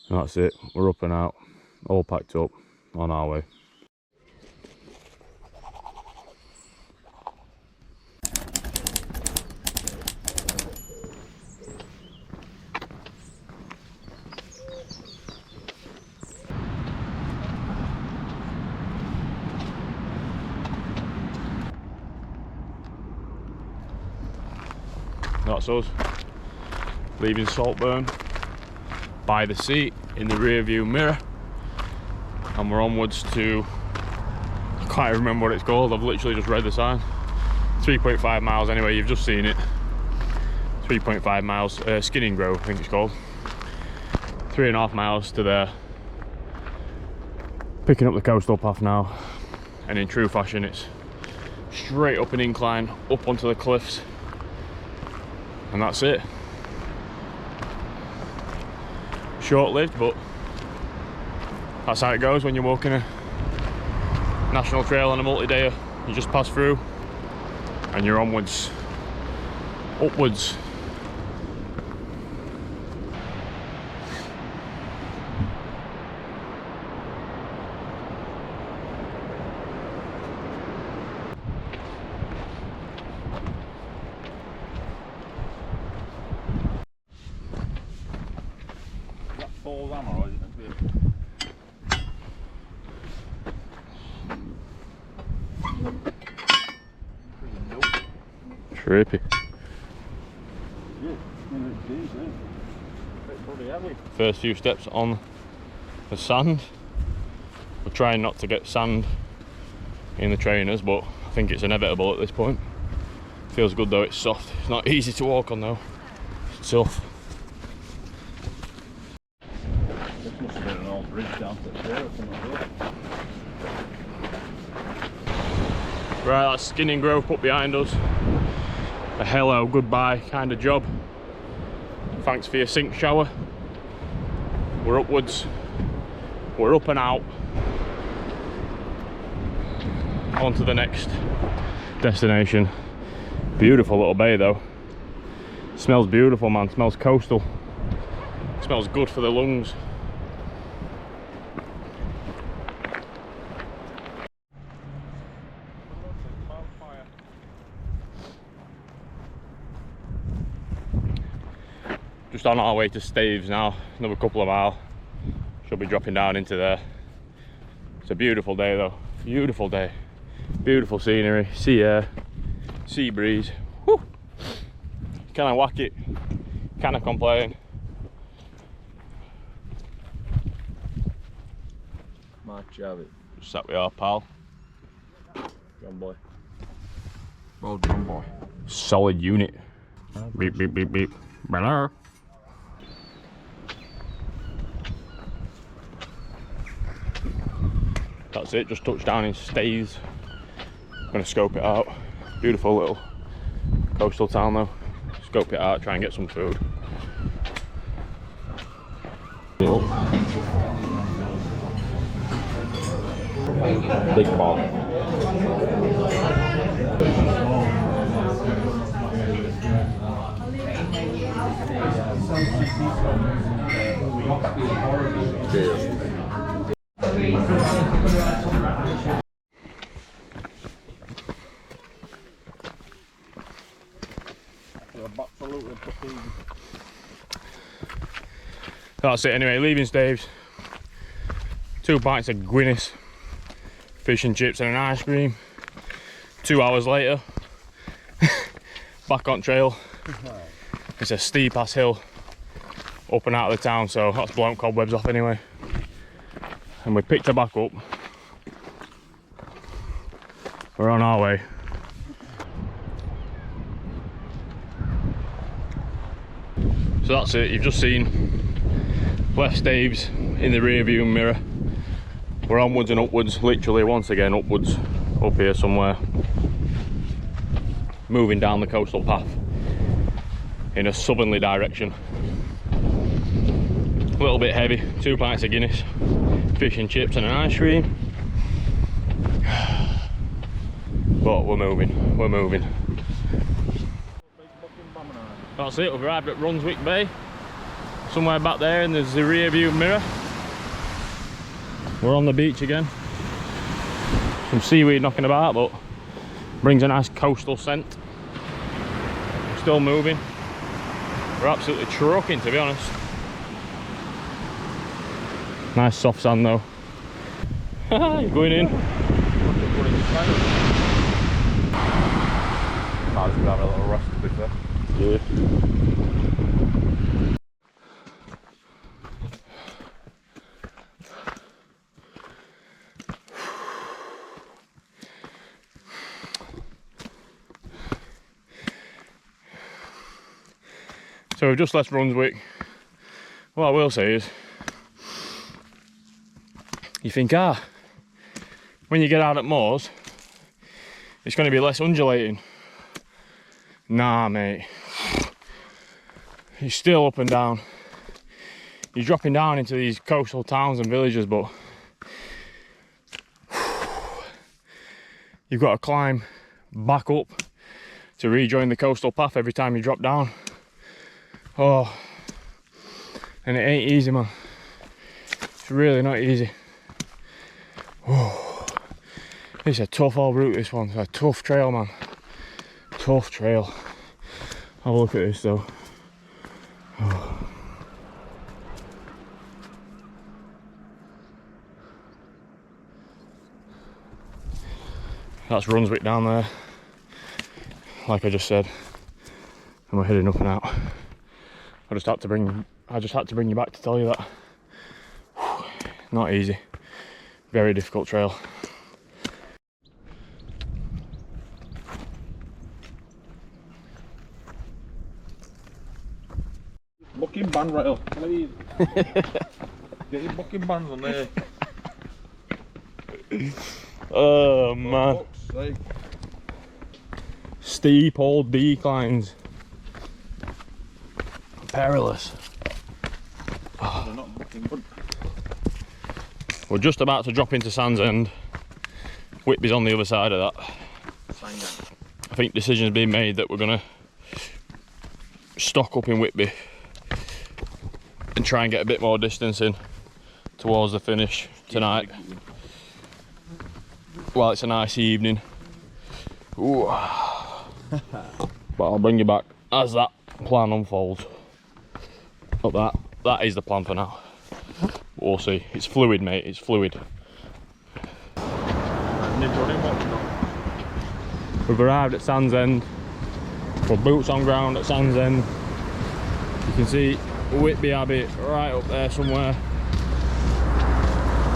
And that's it, we're up and out, all packed up, on our way. That's us, leaving Saltburn-by-the-Sea in the rear view mirror, and we're onwards to, I can't remember what it's called, I've literally just read the sign. 3.5 miles anyway, you've just seen it. 3.5 miles, Skinning Grove I think it's called. 3.5 miles to there. Picking up the coastal path now, and in true fashion it's straight up an incline, up onto the cliffs. And that's it. Short-lived, but that's how it goes when you're walking a national trail on a multi-dayer. You just pass through and you're onwards, upwards. Trippy. First few steps on the sand. We're trying not to get sand in the trainers, but I think it's inevitable at this point. Feels good though, it's soft. It's not easy to walk on though. It's tough. This must have been an old bridge down to the trail or something like that. Right, that's Skinning Grove put behind us. A hello, goodbye kind of job. Thanks for your sink shower. We're upwards. We're up and out. On to the next destination. Beautiful little bay though. Smells beautiful, man. Smells coastal. Smells good for the lungs. just on our way to Staithes now, another couple of miles. Should be dropping down into there. It's a beautiful day though, beautiful day. Beautiful scenery, sea air, sea breeze. Woo! Can I whack it? Can I complain? Much of it. Sat with our pal. John boy. Well done, boy. Solid unit. Beep, beep, beep, beep. Hello. That's it, just touched down in Staithes. Gonna scope it out. Beautiful little coastal town though. Scope it out, try and get some food. Big ball. Cheers. That's it anyway, leaving Staithes. 2 pints of Guinness, fish and chips and an ice cream. 2 hours later, back on trail. It's a steep ass hill up and out of the town, so that's blown cobwebs off anyway. And we picked her back up. We're on our way. So that's it, you've just seen left Staithes in the rear view mirror. We're onwards and upwards, literally once again upwards, up here somewhere. Moving down the coastal path in a southerly direction. A little bit heavy, 2 pints of Guinness, fish and chips and an ice cream. But we're moving, we're moving. That's it, we've arrived at Brunswick Bay. Somewhere back there, and there's the rear view mirror. We're on the beach again. Some seaweed knocking about, but brings a nice coastal scent. Still moving. We're absolutely trucking, to be honest. Nice soft sand though. You're going in. I was having a little rest to be fair. Yeah. So we've just left Brunswick. What I will say is, you think, when you get out at moors, it's going to be less undulating. Nah, mate. You're still up and down. You're dropping down into these coastal towns and villages, but you've got to climb back up to rejoin the coastal path every time you drop down. Oh, and it ain't easy, man. It's really not easy. Oh, it's a tough old route, this one. It's a tough trail, man. Tough trail. Have a look at this though. Oh. That's Brunswick down there, like I just said, and we're heading up and out. I just had to bring you back to tell you that. Not easy. Very difficult trail. Booking band right up, please. Get your booking bands on there. Oh man. Steep old declines. Perilous. We're just about to drop into Sand's End. Whitby's on the other side of that. I think decision's been made that we're gonna stock up in Whitby and try and get a bit more distance in towards the finish tonight. Well, it's a nice evening. Ooh. But I'll bring you back as that plan unfolds. But that is the plan for now. We'll see. It's fluid, mate, it's fluid. We've arrived at Sand's End. We're boots on ground at Sand's End. You can see Whitby Abbey right up there somewhere.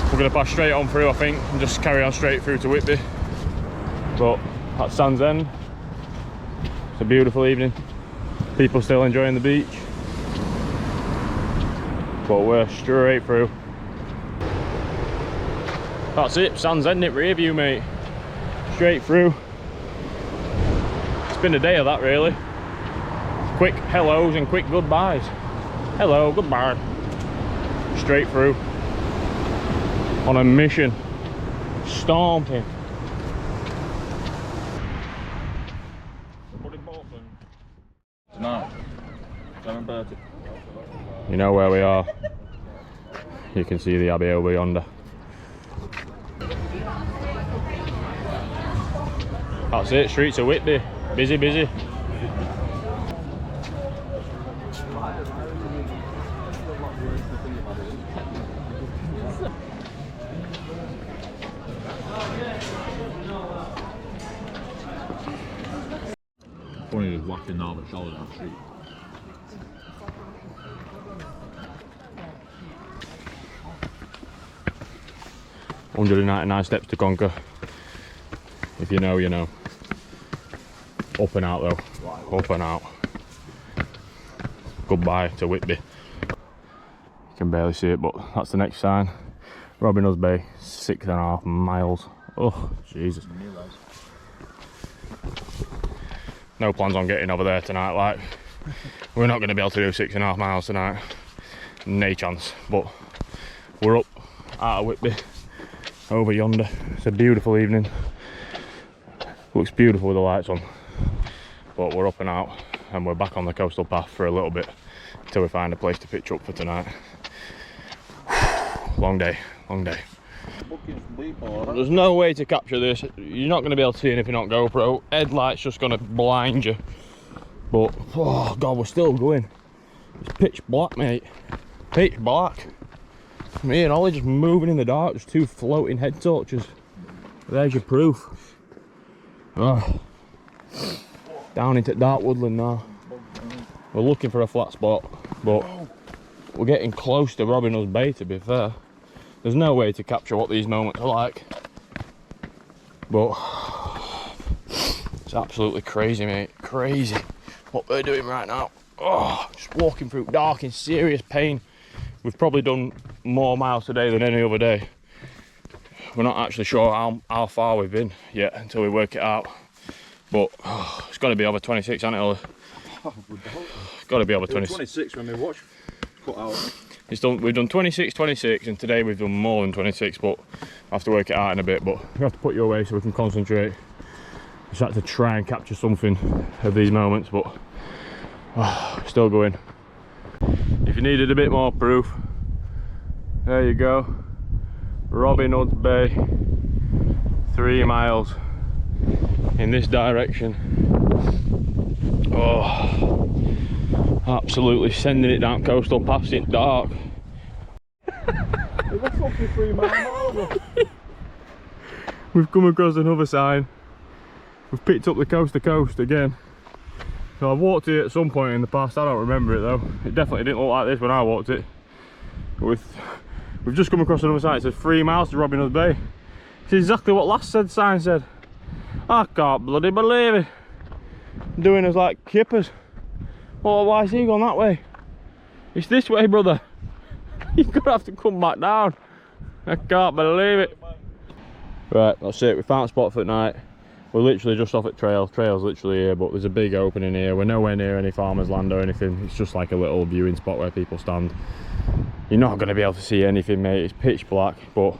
We're going to pass straight on through, I think, and just carry on straight through to Whitby. But at Sand's End, it's a beautiful evening. People still enjoying the beach. But we're straight through. That's it, Sand's End it, rear view, mate. Straight through. It's been a day of that, really. Quick hellos and quick goodbyes. Hello, goodbye. Straight through. On a mission. Stomping. Tonight. You know where we are. You can see the Abbey over yonder. That's it, streets of Whitby. Busy, busy. Funny just walking down the shoulder down the street. "199 steps to conquer." If you know, you know. Up and out though. Up and out. Goodbye to Whitby. You can barely see it, but that's the next sign. Robin Hood's Bay, 6.5 miles. Oh, Jesus. No plans on getting over there tonight, like. We're not going to be able to do 6.5 miles tonight. No chance. But we're up out of Whitby. Over yonder. It's a beautiful evening. Looks beautiful with the lights on. But we're up and out, and we're back on the coastal path for a little bit until we find a place to pitch up for tonight. Long day, long day. There's no way to capture this. You're not going to be able to see anything on GoPro. Headlight's just going to blind you. But, oh God, we're still going. It's pitch black, mate. Pitch black. Me and Ollie just moving in the dark. Just two floating head torches. There's your proof. Oh. Down into dark woodland now. We're looking for a flat spot, but we're getting close to Robin Hood's Bay, to be fair. There's no way to capture what these moments are like. But it's absolutely crazy, mate. Crazy what we're doing right now. Oh, just walking through dark in serious pain. We've probably done more miles today than any other day. We're not actually sure how far we've been yet until we work it out. But oh, it's got to be over 26, hasn't it, Ollie? Oh, It's got to be over 26. 26 when we watch. Cut out. We've done 26, and today we've done more than 26, but I have to work it out in a bit. But we have to put you away so we can concentrate. Just had to try and capture something of these moments, but oh, still going. If you needed a bit more proof, there you go. Robin Hood's Bay, 3 miles in this direction. Oh, absolutely sending it down coastal paths in dark. It was fucking 3 miles. We've come across another sign. We've picked up the coast to coast again. So I've walked it at some point in the past. I don't remember it though. It definitely didn't look like this when I walked it. But we've just come across another sign. It says 3 miles to Robin Hood's Bay. It's exactly what last sign said. I can't bloody believe it. Doing us like kippers. Oh, why is he gone that way? It's this way, brother. You're gonna have to come back down. I can't believe it. Right, that's it. We found a spot for the night. We're literally just off at Trail's literally here, but there's a big opening here. We're nowhere near any farmer's land or anything. It's just like a little viewing spot where people stand. You're not going to be able to see anything, mate. It's pitch black, but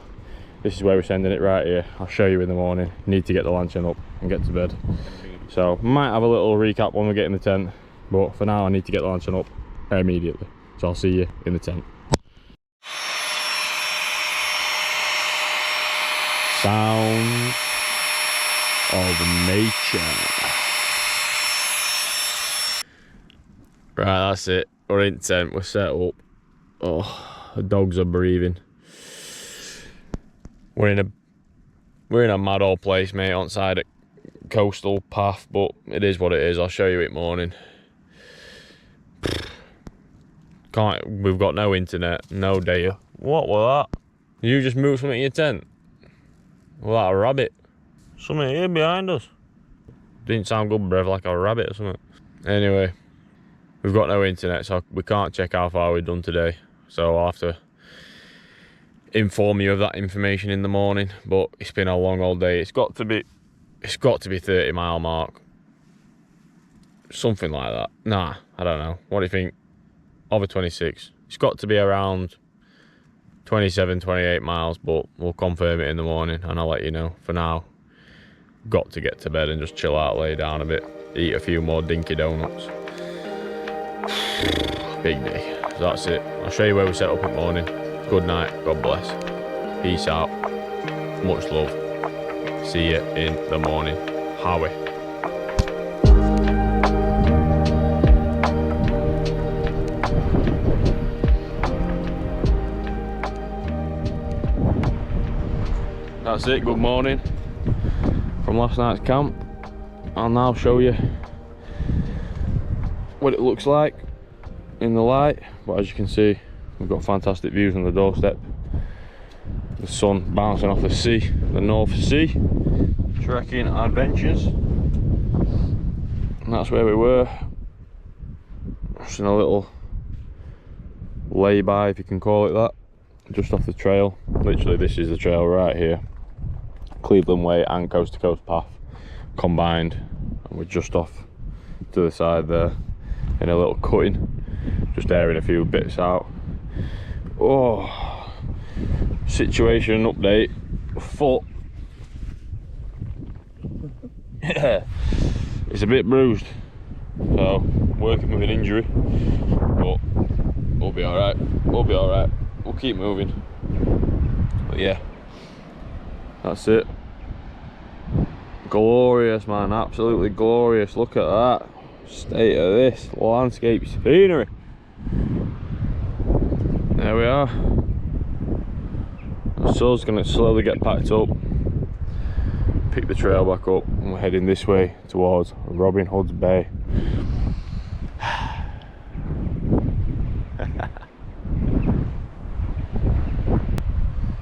this is where we're sending it right here. I'll show you in the morning. Need to get the lantern up and get to bed. So might have a little recap when we get in the tent, but for now I need to get the lantern up immediately. So I'll see you in the tent. Sounds of nature. Right, that's it. We're in tent, we're set up. Oh, the dogs are breathing. We're in a mad old place, mate, on side a coastal path, but it is what it is. I'll show you it morning. We've got no internet, no data. What was that? You just moved something in your tent? Was that a rabbit? Something here behind us. Didn't sound good, bruv, like a rabbit or something. Anyway, we've got no internet, so we can't check how far we've done today. So I'll have to inform you of that information in the morning. But it's been a long old day. It's got to be 30-mile mark. Something like that. Nah, I don't know. What do you think? Over 26. It's got to be around 27, 28 miles, but we'll confirm it in the morning and I'll let you know. For now, got to get to bed and just chill out, lay down a bit, eat a few more dinky donuts. Big day. So that's it. I'll show you where we set up in the morning. Good night. God bless. Peace out. Much love. See you in the morning. Howie. That's it, good morning from last night's camp. I'll now show you what it looks like in the light, but as you can see, we've got fantastic views on the doorstep. The sun bouncing off the sea, the North Sea. Trekking adventures. And that's where we were. Just in a little lay-by, if you can call it that, just off the trail. Literally, this is the trail right here. Cleveland Way and Coast to Coast Path combined, and we're just off to the side there in a little cutting, just airing a few bits out. Oh, situation update. Foot, it's a bit bruised, so working with an injury, but we'll be all right. We'll be all right. We'll keep moving. But yeah, that's it. Glorious, man, absolutely glorious. Look at that state of this landscape scenery. There we are. So it's gonna slowly get packed up, pick the trail back up, and we're heading this way towards Robin Hood's Bay.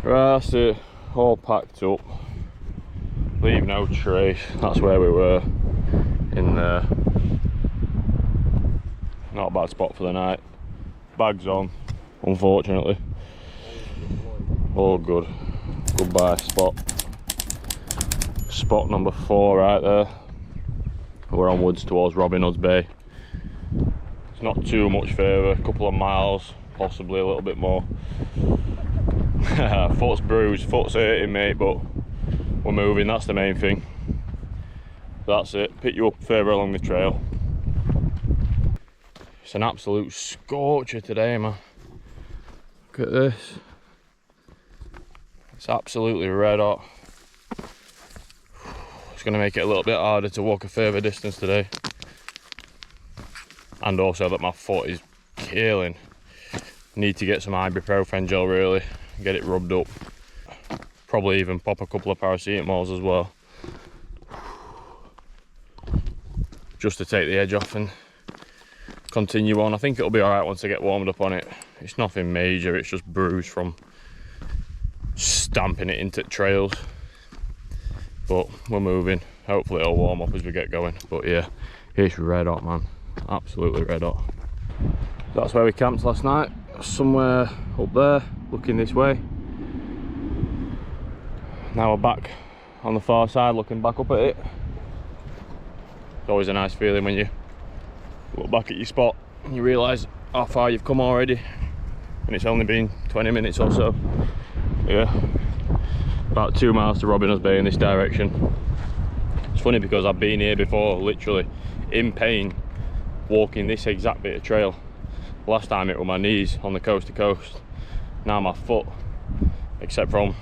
Right, that's it, all packed up, leave no trace. That's where we were, in there. Not a bad spot for the night. Bags on, unfortunately. All good. Goodbye spot. Spot number 4 right there. We're onwards towards Robin Hood's Bay. It's not too much further, a couple of miles, possibly a little bit more. Foot's bruised, foot's hurting, mate, but we're moving, that's the main thing. That's it, pick you up further along the trail. It's an absolute scorcher today, man. Look at this. It's absolutely red hot. It's going to make it a little bit harder to walk a further distance today. And also that my foot is killing. Need to get some ibuprofen gel really, get it rubbed up. Probably even pop a couple of paracetamols as well. Just to take the edge off and continue on. I think it'll be alright once I get warmed up on it. It's nothing major, it's just bruised from stamping it into trails. But we're moving. Hopefully it'll warm up as we get going. But yeah, it's red hot, man. Absolutely red hot. That's where we camped last night. Somewhere up there, looking this way. Now we're back on the far side, looking back up at it. It's always a nice feeling when you look back at your spot and you realise how far you've come already. And it's only been 20 minutes or so. Yeah. About 2 miles to Robin Hood's Bay in this direction. It's funny because I've been here before, literally in pain, walking this exact bit of trail. Last time it was my knees on the coast to coast. Now my foot, except from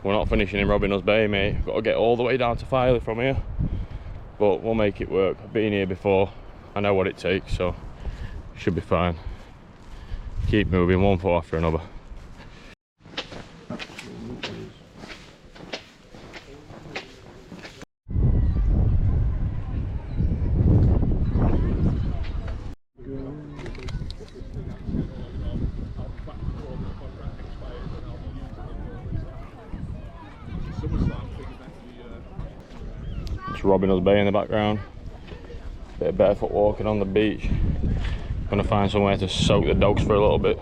we're not finishing in Robin Hood's Bay, mate. I've got to get all the way down to Filey from here. But we'll make it work. I've been here before. I know what it takes, so should be fine. keep moving one foot after another. Robbing Bay in the background. Bit of barefoot walking on the beach. Gonna find somewhere to soak the dogs for a little bit.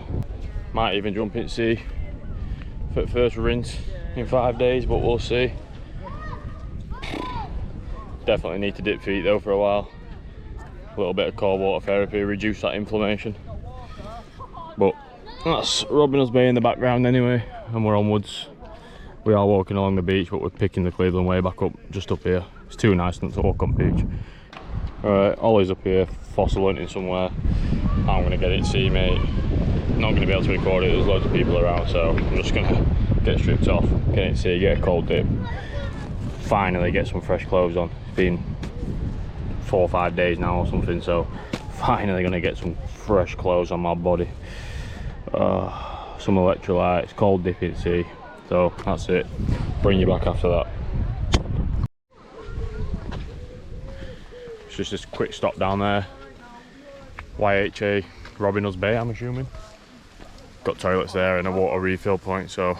Might even jump in sea for the first rinse in 5 days, but we'll see. Definitely need to dip feet though for a while. A little bit of cold water therapy, reduce that inflammation. But that's Robbing Bay in the background anyway, and we're onwards. We are walking along the beach, but we're picking the Cleveland Way back up, just up here. It's too nice not to walk on the beach. Alright, Ollie's up here, fossil hunting somewhere. I'm gonna get it to sea, mate. Not gonna be able to record it, there's loads of people around, so I'm just gonna get stripped off, get it to sea, get a cold dip. Finally get some fresh clothes on. It's been 4 or 5 days now or something, so finally gonna get some fresh clothes on my body. Some electrolytes, cold dip in sea. So that's it. Bring you back after that. It's just this quick stop down there. YHA Robbing Bay, I'm assuming. Got toilets there and a water refill point, so a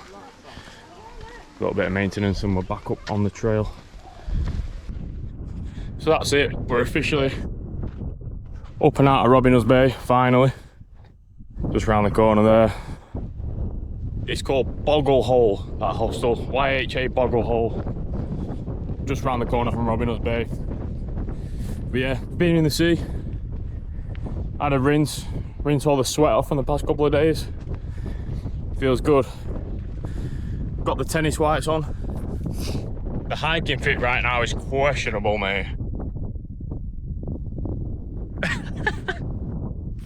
little bit of maintenance and we're back up on the trail. So that's it. We're officially up and out of Robbing Bay, finally. Just round the corner there. It's called Boggle Hole, that hostel. YHA Boggle Hole. Just round the corner from Robbing Bay. But yeah, been in the sea. Had a rinse all the sweat off from the past couple of days. Feels good. Got the tennis whites on. The hiking fit right now is questionable, mate.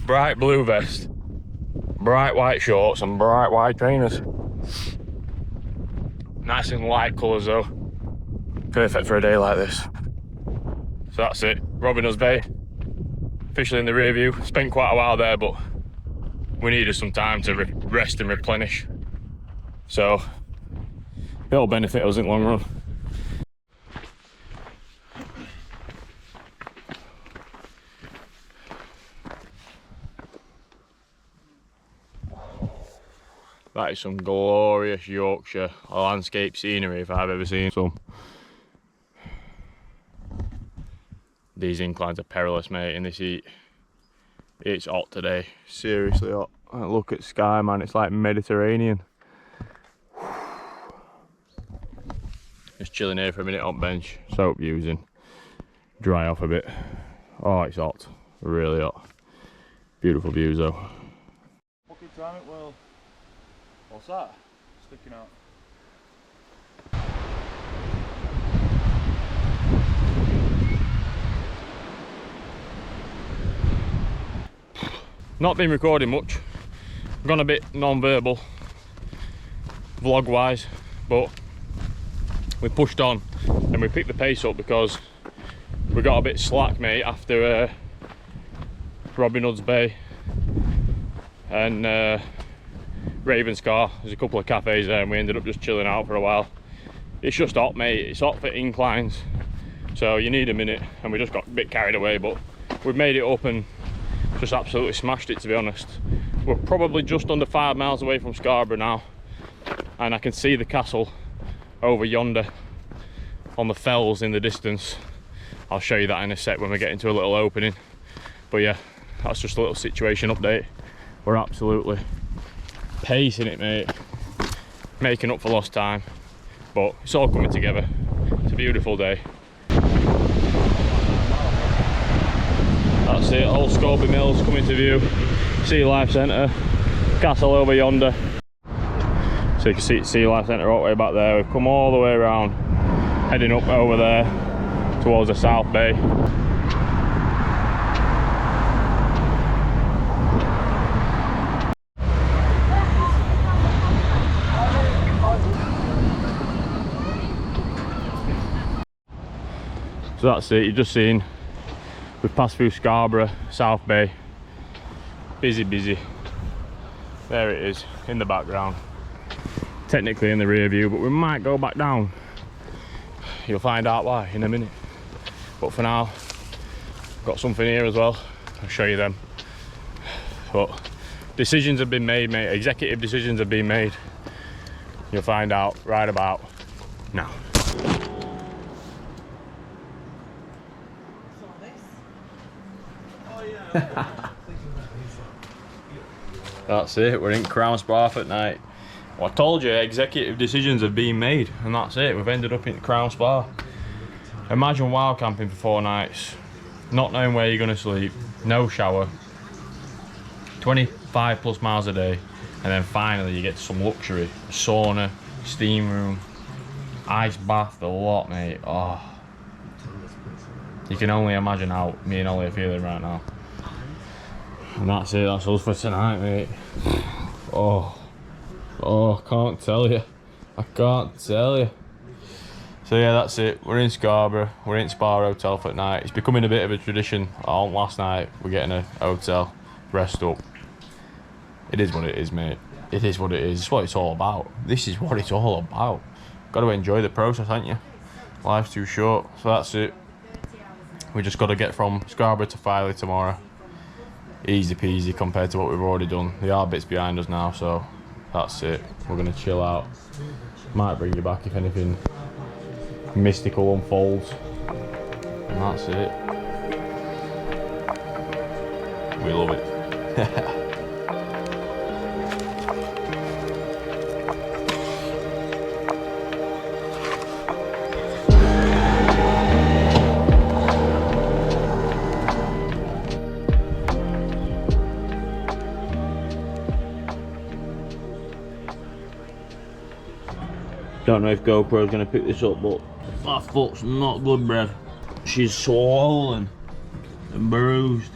Bright blue vest, bright white shorts and bright white trainers. Nice and light colours though. Perfect for a day like this. So that's it, Robbing Bay. Officially in the rear view. Spent quite a while there, but we needed some time to rest and replenish. So it'll benefit us in the long run. That is some glorious Yorkshire landscape scenery if I've ever seen some. These inclines are perilous, mate, in this heat. It's hot today, seriously hot. Look at sky, man, it's like Mediterranean. Just chilling here for a minute on bench, soap using, dry off a bit. Oh, it's hot, really hot. Beautiful views though. Bucket time it will. What's that? Sticking out. Not been recording much. Gone a bit non-verbal, vlog wise, but we pushed on and we picked the pace up because we got a bit slack, mate, after Robbing Bay and Ravenscar. There's a couple of cafes there and we ended up just chilling out for a while. It's just hot, mate. It's hot for inclines, so you need a minute, and we just got a bit carried away, but we've made it up and just absolutely smashed it, to be honest. We're probably just under 5 miles away from Scarborough now, and I can see the castle over yonder on the fells in the distance. I'll show you that in a sec when we get into a little opening. But yeah, that's just a little situation update. We're absolutely pacing it, mate, making up for lost time, but it's all coming together. It's a beautiful day. That's it, Old Scarborough Mills coming to view, Sea Life Centre, castle over yonder. So you can see Sea Life Centre all the way back there. We've come all the way around, heading up over there towards the South Bay. So that's it, you've just seen, we've passed through Scarborough, South Bay, busy. There it is in the background. Technically in the rear view, but we might go back down. You'll find out why in a minute. But for now, got something here as well. I'll show you them. But decisions have been made, mate. Executive decisions have been made. You'll find out right about now. That's it, we're in Crown Spa at night. Well, I told you, executive decisions have been made, and that's it. We've ended up in Crown Spa. Imagine wild camping for 4 nights, not knowing where you're going to sleep, no shower, 25 plus miles a day, and then finally you get some luxury, sauna, steam room, ice bath, the lot, mate. Oh, you can only imagine how me and Ollie are feeling right now. And that's it, that's us for tonight, mate. Oh, I can't tell you. I can't tell you. So yeah, that's it. We're in Scarborough. We're in Spa Hotel for tonight. It's becoming a bit of a tradition. On last night, we're getting a hotel, rest up. It is what it is, mate. It is what it is. It's what it's all about. This is what it's all about. Got to enjoy the process, haven't you? Life's too short. So that's it. We just got to get from Scarborough to Filey tomorrow. Easy peasy compared to what we've already done. The hard bit's behind us now, so that's it. We're gonna chill out. Might bring you back if anything mystical unfolds. And that's it. We love it. Don't know if GoPro's gonna pick this up, but my foot's not good, bruv. She's swollen and bruised.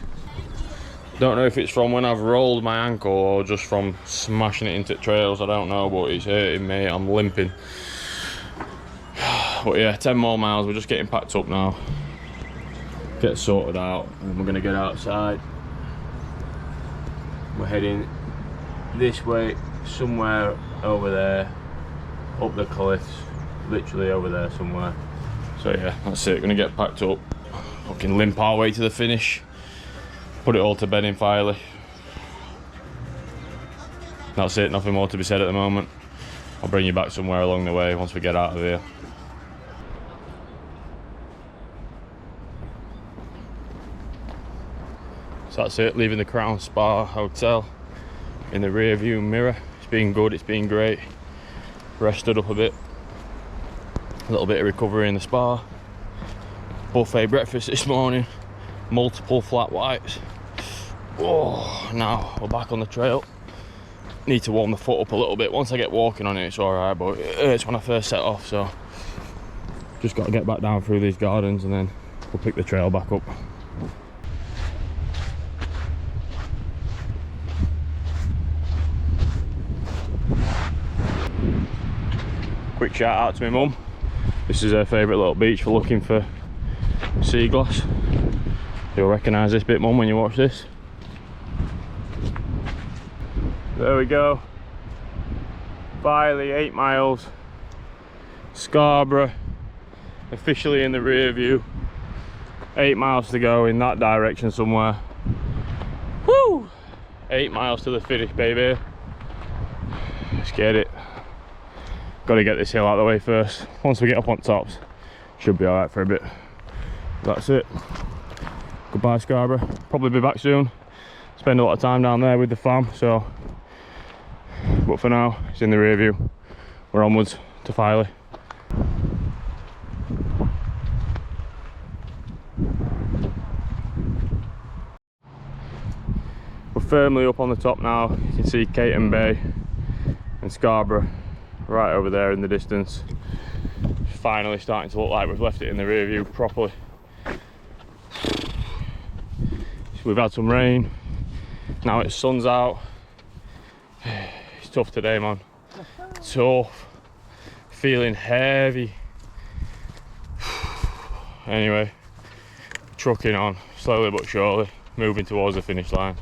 Don't know if it's from when I've rolled my ankle or just from smashing it into trails, I don't know, but it's hurting me, I'm limping. But yeah, 10 more miles, we're just getting packed up now. Get sorted out, and we're gonna get outside. We're heading this way, somewhere over there. Up the cliffs, literally over there somewhere. So yeah, that's it, gonna get packed up. Fucking limp our way to the finish. Put it all to bed in Filey. That's it, nothing more to be said at the moment. I'll bring you back somewhere along the way once we get out of here. So that's it, leaving the Crown Spa Hotel in the rear view mirror. It's been good, it's been great. Rested up a bit, a little bit of recovery in the spa. Buffet breakfast this morning, multiple flat whites. Oh, now we're back on the trail. Need to warm the foot up a little bit. Once I get walking on it, it's alright, but it hurts when I first set off, so just got to get back down through these gardens and then we'll pick the trail back up. Quick shout out to my mum. This is her favourite little beach for looking for sea glass. You'll recognise this bit, mum, when you watch this. There we go. Filey, 8 miles. Scarborough, officially in the rear view. 8 miles to go in that direction somewhere. Woo! 8 miles to the finish, baby. Let's get it. Got to get this hill out of the way first. Once we get up on tops, should be alright for a bit. That's it. Goodbye Scarborough. Probably be back soon. Spend a lot of time down there with the fam, so. But for now, it's in the rear view. We're onwards to Filey. We're firmly up on the top now. You can see Caton Bay and Scarborough right over there in the distance. Finally starting to look like we've left it in the rear view properly. We've had some rain, now it's sun's out. It's tough today, man. Tough. Feeling heavy. Anyway, trucking on slowly but surely, moving towards the finish line.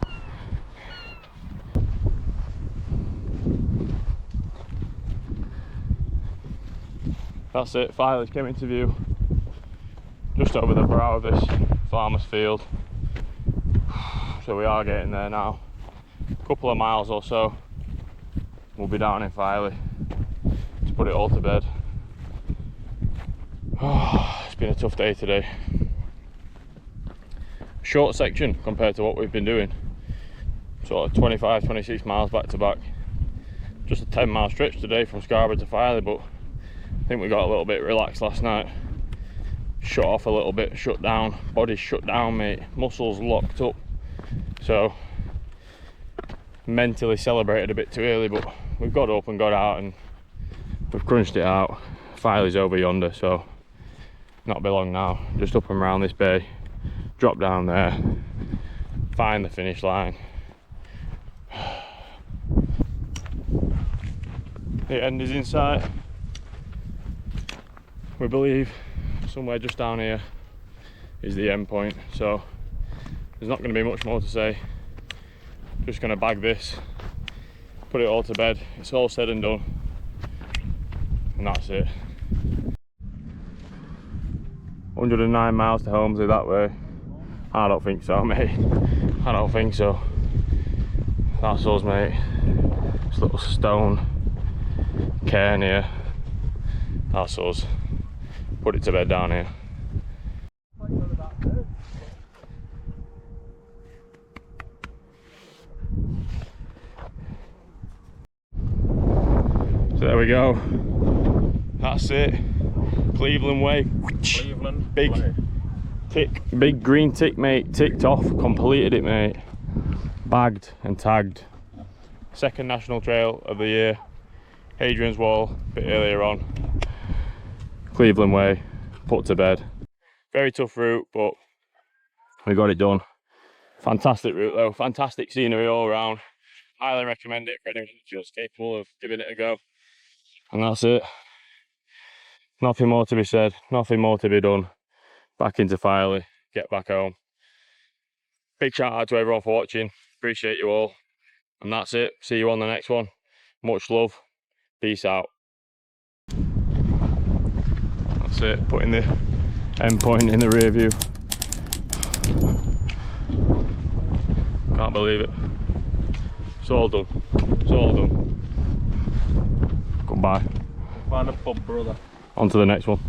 That's it, Filey's came into view just over the brow of this farmer's field. So we are getting there now. A couple of miles or so, we'll be down in Filey to put it all to bed. Oh, it's been a tough day today. Short section compared to what we've been doing. Sort of 25, 26 miles back to back. Just a 10-mile stretch today from Scarborough to Filey, but I think we got a little bit relaxed last night. Shut off a little bit, shut down, body's shut down, mate, muscles locked up. So mentally celebrated a bit too early, but we've got up and got out and we've crunched it out. Filey's over yonder, so not be long now. Just up and around this bay, drop down there, find the finish line. The end is in sight. We believe somewhere just down here is the end point, so there's not going to be much more to say. Just going to bag this, put it all to bed. It's all said and done, and that's it. 109 miles to Holmesley that way. I don't think so, mate. I don't think so. That's us, mate. This little stone cairn here. That's us. Put it to bed down here. So there we go. That's it. Cleveland Way. Cleveland big Way. Tick, big green tick, mate. Ticked off, completed it, mate. Bagged and tagged. Second national trail of the year. Hadrian's Wall, a bit earlier on. Cleveland Way, put to bed. Very tough route, but we got it done. Fantastic route though, fantastic scenery all around. Highly recommend it for anyone who's just capable of giving it a go. And that's it. Nothing more to be said, nothing more to be done. Back into Filey, get back home. Big shout out to everyone for watching, appreciate you all. And that's it, see you on the next one. Much love, peace out. That's it, putting the end point in the rear view. Can't believe it. It's all done, it's all done. Goodbye. Find a pub, brother. On to the next one.